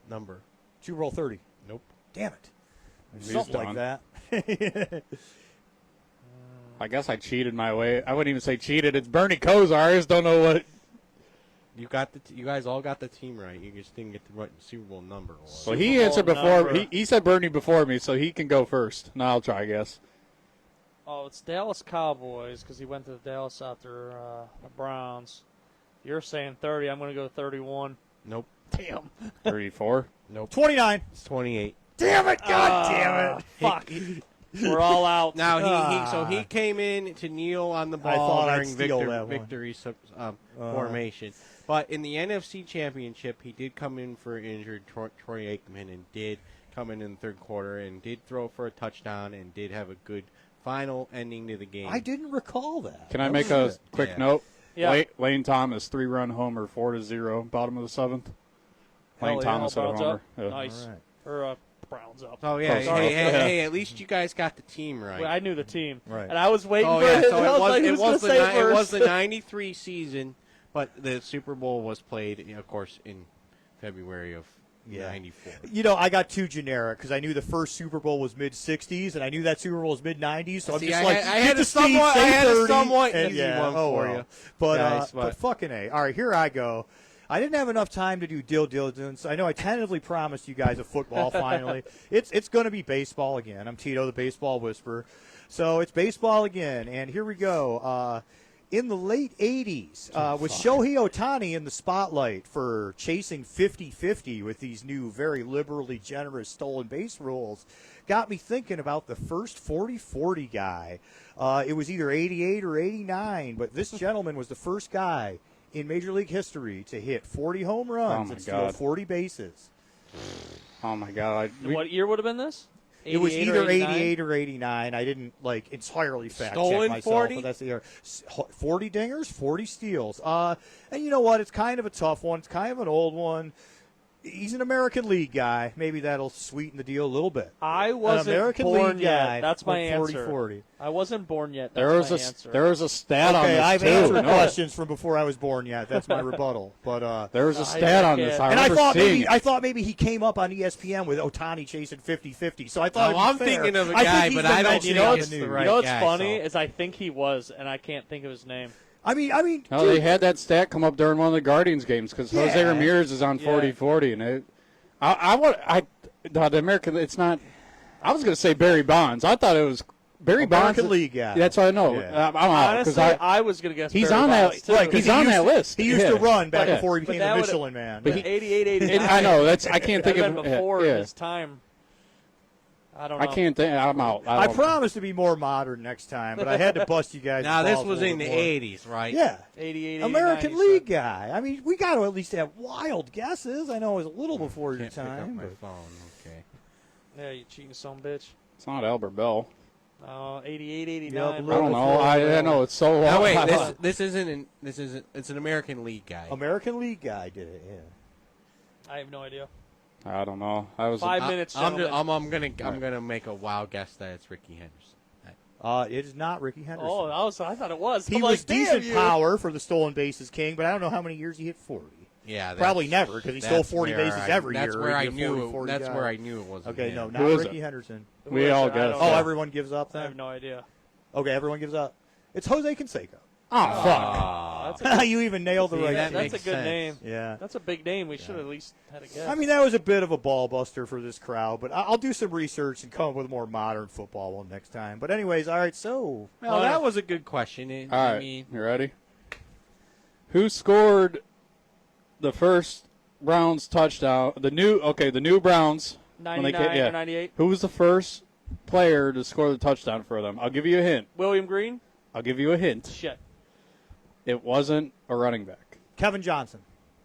Number? Super Bowl 30. Nope. Damn it. He's Something done. like that. I guess I cheated my way. I wouldn't even say cheated. It's Bernie Kosar. I just don't know what. You guys all got the team right. You just didn't get the right Super Bowl number. Well, he answered before. He said Bernie before me, so he can go first. Now I'll try, I guess. Oh, it's Dallas Cowboys because he went to Dallas after the Browns. You're saying 30. I'm going to go 31. Nope. Damn. 34. Nope. 29. It's 28. Damn it! God damn it! Fuck. We're all out. Now he came in to kneel on the I ball thought I'd during steal that one. victory formation. But in the NFC Championship, he did come in for injured Troy Aikman and did come in the third quarter and did throw for a touchdown and did have a good final ending to the game. I didn't recall that. Can I make a quick note? Yeah. Lane Thomas, 3-run homer, 4-0, bottom of the seventh. Lane Thomas had a Browns homer. up. Yeah. Nice. Or Browns up. Oh yeah, Sorry. hey, at least you guys got the team right. Well, I knew the team. Right. And I was waiting Oh for yeah, it. so I was like, it who's was gonna say it was first? the '93 season, but the Super Bowl was played, of course, in February of '94. You know, I got too generic because I knew the first Super Bowl was mid-'60s, and I knew that Super Bowl was mid-'90s, so I'm See, just I like, had- I get had the a Steve, somewhat- say I had a 30, somewhat and easy one for you, But, guys, but fucking A. All right, here I go. I didn't have enough time to do due diligence. I know I tentatively promised you guys a football finally. It's going to be baseball again. I'm Tito, the baseball whisperer. So it's baseball again, and here we go. In the late 80s, with Shohei Ohtani in the spotlight for chasing 50-50 with these new very liberally generous stolen base rules, got me thinking about the first 40-40 guy. It was either 88 or 89, but this gentleman was the first guy in Major League history to hit 40 home runs and steal 40 bases. Oh, my God. What year would have been this? It was 88 or either 89? 88 or 89. I didn't entirely fact Stolen check myself, 40? but that's the year. 40 dingers, 40 steals. And you know what? It's kind of a tough one. It's kind of an old one. He's an American League guy. Maybe that'll sweeten the deal a little bit. I An wasn't American born League guy. yet. That's my went answer. 40-40. I wasn't born yet. There That's was my a answer. there was a stat on Okay, this I've too. answered No, questions from before I was born yet. That's my rebuttal. But there was a I stat on can't. this. I and I remember seeing thought maybe he came up on ESPN with Otani chasing 50-50. So I thought Oh, it'd be I'm fair. thinking of a I think guy, he's but been I don't mentioned think on it's the the news. right You know what's guy, funny so. is I think he was, and I can't think of his name. I mean, No, they had that stat come up during one of the Guardians games because Jose Yeah. Ramirez is on 40-40, and the American. It's not. I was going to say Barry Bonds. I thought it was Barry Bonds. American League guy. That's what I know. Yeah. I'm out because Honestly, I was going to guess he's Barry on Bonds, that. too. Right, he's on that list. He used Yeah. to run back Yeah. before he But became that the would've- Michelin Man. But 88, 89. I know that's. I can't think That'd of been before yeah. his time. I don't know. I can't think. I'm out. I don't- promise to be more modern next time, but I had to bust you guys. Now this balls was a in the little more. '80s, right? Yeah, 88, American 89, League guy. I mean, we got to at least have wild guesses. I know it was a little before your Can't pick up time. my But phone. Okay. Yeah, you cheating son of a bitch. It's not Albert Bell. 88, Yeah, 89. a I little don't know. before I know it's so long. Now wait, this isn't. It's an American League guy. American League guy did it. Yeah. I have no idea. I don't know. I was 5 minutes, gentlemen. I'm gonna make a wild guess that it's Ricky Henderson. It is not Ricky Henderson. Oh, I thought it was. he I'm was like, damn decent you. power for the stolen bases king, but I don't know how many years he hit 40. Yeah, Probably never because he stole that's 40 where bases I- every that's year. Where I He'd be a knew. 40, 40 That's guy. where I knew it wasn't. Okay, him. no, Who not is Ricky it? Henderson. Who We is all it? I guessed. don't Oh, know. everyone gives up I then? have no idea. Okay, everyone gives up. It's Jose Canseco. Oh fuck! That's a, You even nailed the See, right that name. that's a makes good sense. name. Yeah. That's a big name. We should at least had a guess. I mean, that was a bit of a ball buster for this crowd, but I'll do some research and come up with a more modern football one next time. But anyways, all right, so Well, that was a good question. All I right, mean, you ready? Who scored the first Browns touchdown? The new Browns. when they 99 yeah. or 98. Who was the first player to score the touchdown for them? I'll give you a hint. William Green? I'll give you a hint. Shit. It wasn't a running back. Kevin Johnson.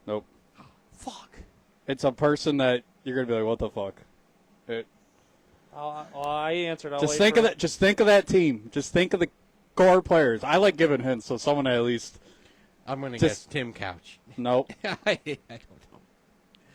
Nope. Fuck. It's a person that you're gonna be like, what the fuck? I answered. I'll Just wait think for of that. Just think of that team. Just think of the core players. I like giving hints, so someone at least. I'm gonna Just- guess Tim Couch. Nope. I don't know.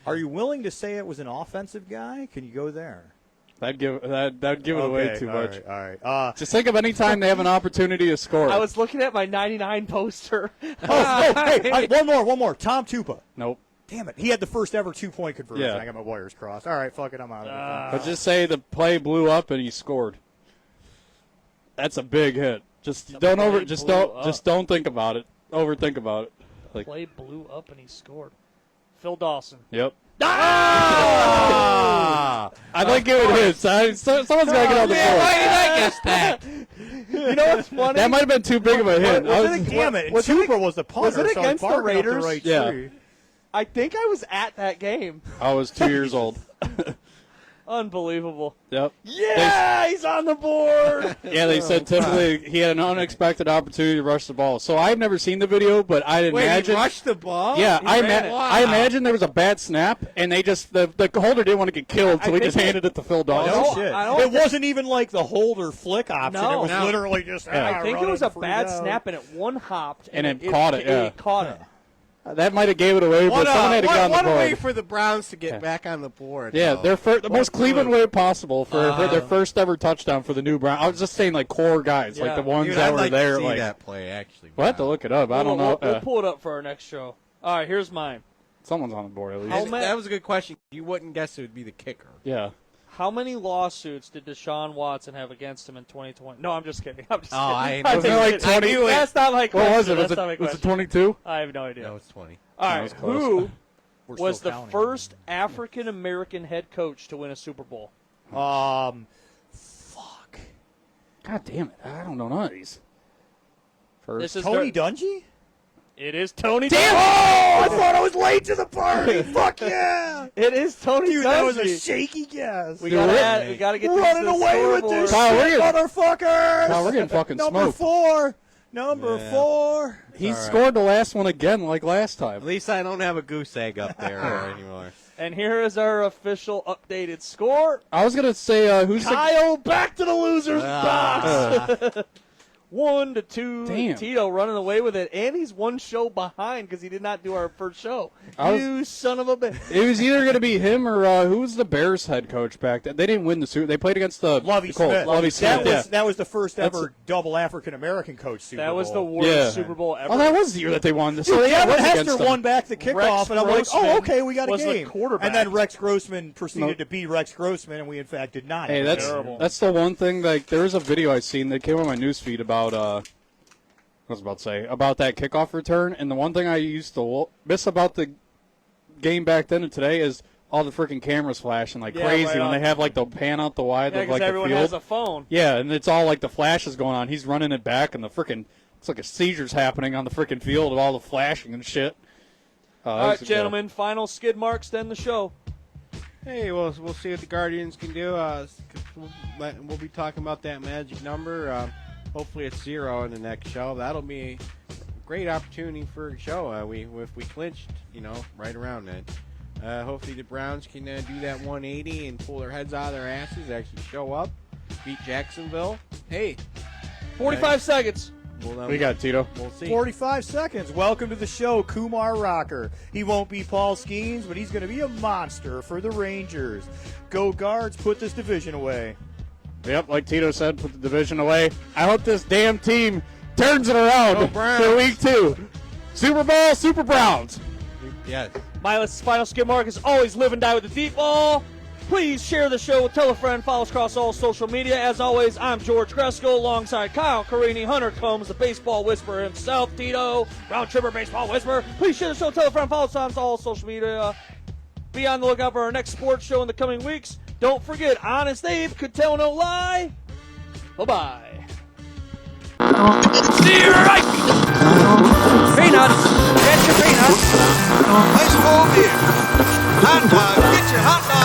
Are you willing to say it was an offensive guy? Can you go there? That'd give it away too much. All right. Just think of any time they have an opportunity to score. I was looking at my 99 poster. Hey, one more. Tom Tupa. Nope. Damn it. He had the first ever 2-point conversion. Yeah. I got my wires crossed. All right, fuck it. I'm out of it. But just say the play blew up and he scored. That's a big hit. Just don't think about it. Overthink about it. Like, Play blew up and he scored. Phil Dawson. yep. Ah! I'd like giving hints. Someone's got to get on the board. Why did I guess that? You know what's funny? That might have been too big of a hint. Damn it. And Cooper was the punter. was it so against the barking up Raiders? right Yeah. tree. I think I was at that game. I was 2 years old. Unbelievable. Yep. Yeah, he's on the board. Yeah, they said typically he had an unexpected opportunity to rush the ball. So I've never seen the video, but I'd Wait, imagine. he rushed the ball? Yeah, He I ran it. imagine there was a bad snap, and they just the holder didn't want to get killed, so I he think just handed it to Phil Dawson. No don't- shit. I don't It think- wasn't even like the hold or flick option. No. It was No. literally just. I think it was a free bad out. snap, and it one hopped. And it caught it, yeah. It caught it. That might have gave it away, but someone had to get on the one board. way for the Browns to get back on the board. Yeah, though. the most Cleveland way possible for their first ever touchdown for the new Brown. I was just saying, like, core guys, like Yeah. the ones Dude, that I'd were like there. to see Like, that play, actually. we'll have to look it up. I don't know. We'll pull it up for our next show. All right, here's mine. Someone's on the board at least. How That was a good question. You wouldn't guess it would be the kicker. Yeah. How many lawsuits did Deshaun Watson have against him in 2020? No, I'm just kidding. I'm just Oh, kidding. I Wasn't it like 20? That's not my question. What was it? That's not my Was it question. 22? I have no idea. No, it's 20. All That right, was close. who We're was still the counting. first African American head coach to win a Super Bowl? Fuck. God damn it. I don't know none of these. First. This is Tony their- Dungy? It is Tony. Damn Dungy. Oh, I thought I was late to the party. Fuck yeah. It is Tony. Dude, that was a Dungy. shaky guess. We gotta get running this away with scoreboard. this Kyle, shit, we're motherfuckers. Kyle, we're getting fucking Number smoked. 4. Number Yeah. 4. He all right. scored the last one again, like last time. At least I don't have a goose egg up there anymore. And here is our official updated score. I was gonna say who's the Kyle back to the loser's Ah. box. 1-2. Damn. Tito running away with it, and he's one show behind because he did not do our first show. I You son of a bitch. It was either gonna be him or who was the Bears head coach back then? They didn't win the Super. They played against the Lovey Colts. Smith. Lovey Smith. That Yeah. was that was the first That's- ever double African American coach Super That was the Bowl. worst Yeah. Super Bowl ever. Oh, that was the year that they won. So Dude, yeah, it Kevin was Hester against them. won back the kickoff, Rex and I'm like, Grossman oh, okay, we got a was the game. quarterback. And then Rex Grossman proceeded Nope. to be Rex Grossman, and we, in fact, did not. Hey, It was that's terrible. that's the one thing. Like, there was a video I seen that came on my newsfeed about I was about to say about that kickoff return, and the one thing I used to miss about the game back then and today is all the freaking cameras flashing like Yeah, crazy right when on. they have like the pan out the wide Yeah, of because like the everyone field. has a phone. Yeah, and it's all like the flashes going on. He's running it back, and the freaking it's like a seizure's happening on the freaking field of all the flashing and shit. All right, gentlemen, final skid marks, then the show. Hey, we'll see what the Guardians can do. We'll be talking about that magic number. Hopefully it's 0 in the next show. That'll be a great opportunity for a show. If we clinched, right around that. Hopefully the Browns can do that 180 and pull their heads out of their asses, actually show up, beat Jacksonville. Hey, 45 seconds. We got Tito. We'll see. 45 seconds. Welcome to the show, Kumar Rocker. He won't be Paul Skeens, but he's going to be a monster for the Rangers. Go Guards, put this division away. Yep, like Tito said, put the division away. I hope this damn team turns it around Go Browns. for week 2. Super Bowl, Super Browns. Yes. My final skid mark is always live and die with the deep ball. Please share the show, tell a friend, follow us across all social media. As always, I'm George Gresko alongside Kyle Carini, Hunter Combs, the baseball whisperer himself, Tito, round tripper baseball whisperer. Please share the show, tell a friend, follow us on all social media. Be on the lookout for our next sports show in the coming weeks. Don't forget, Honest Abe could tell no lie. Bye-bye. Strike! Peanuts! Get your peanuts! Baseball beer. Hot dog! Get your hot dog!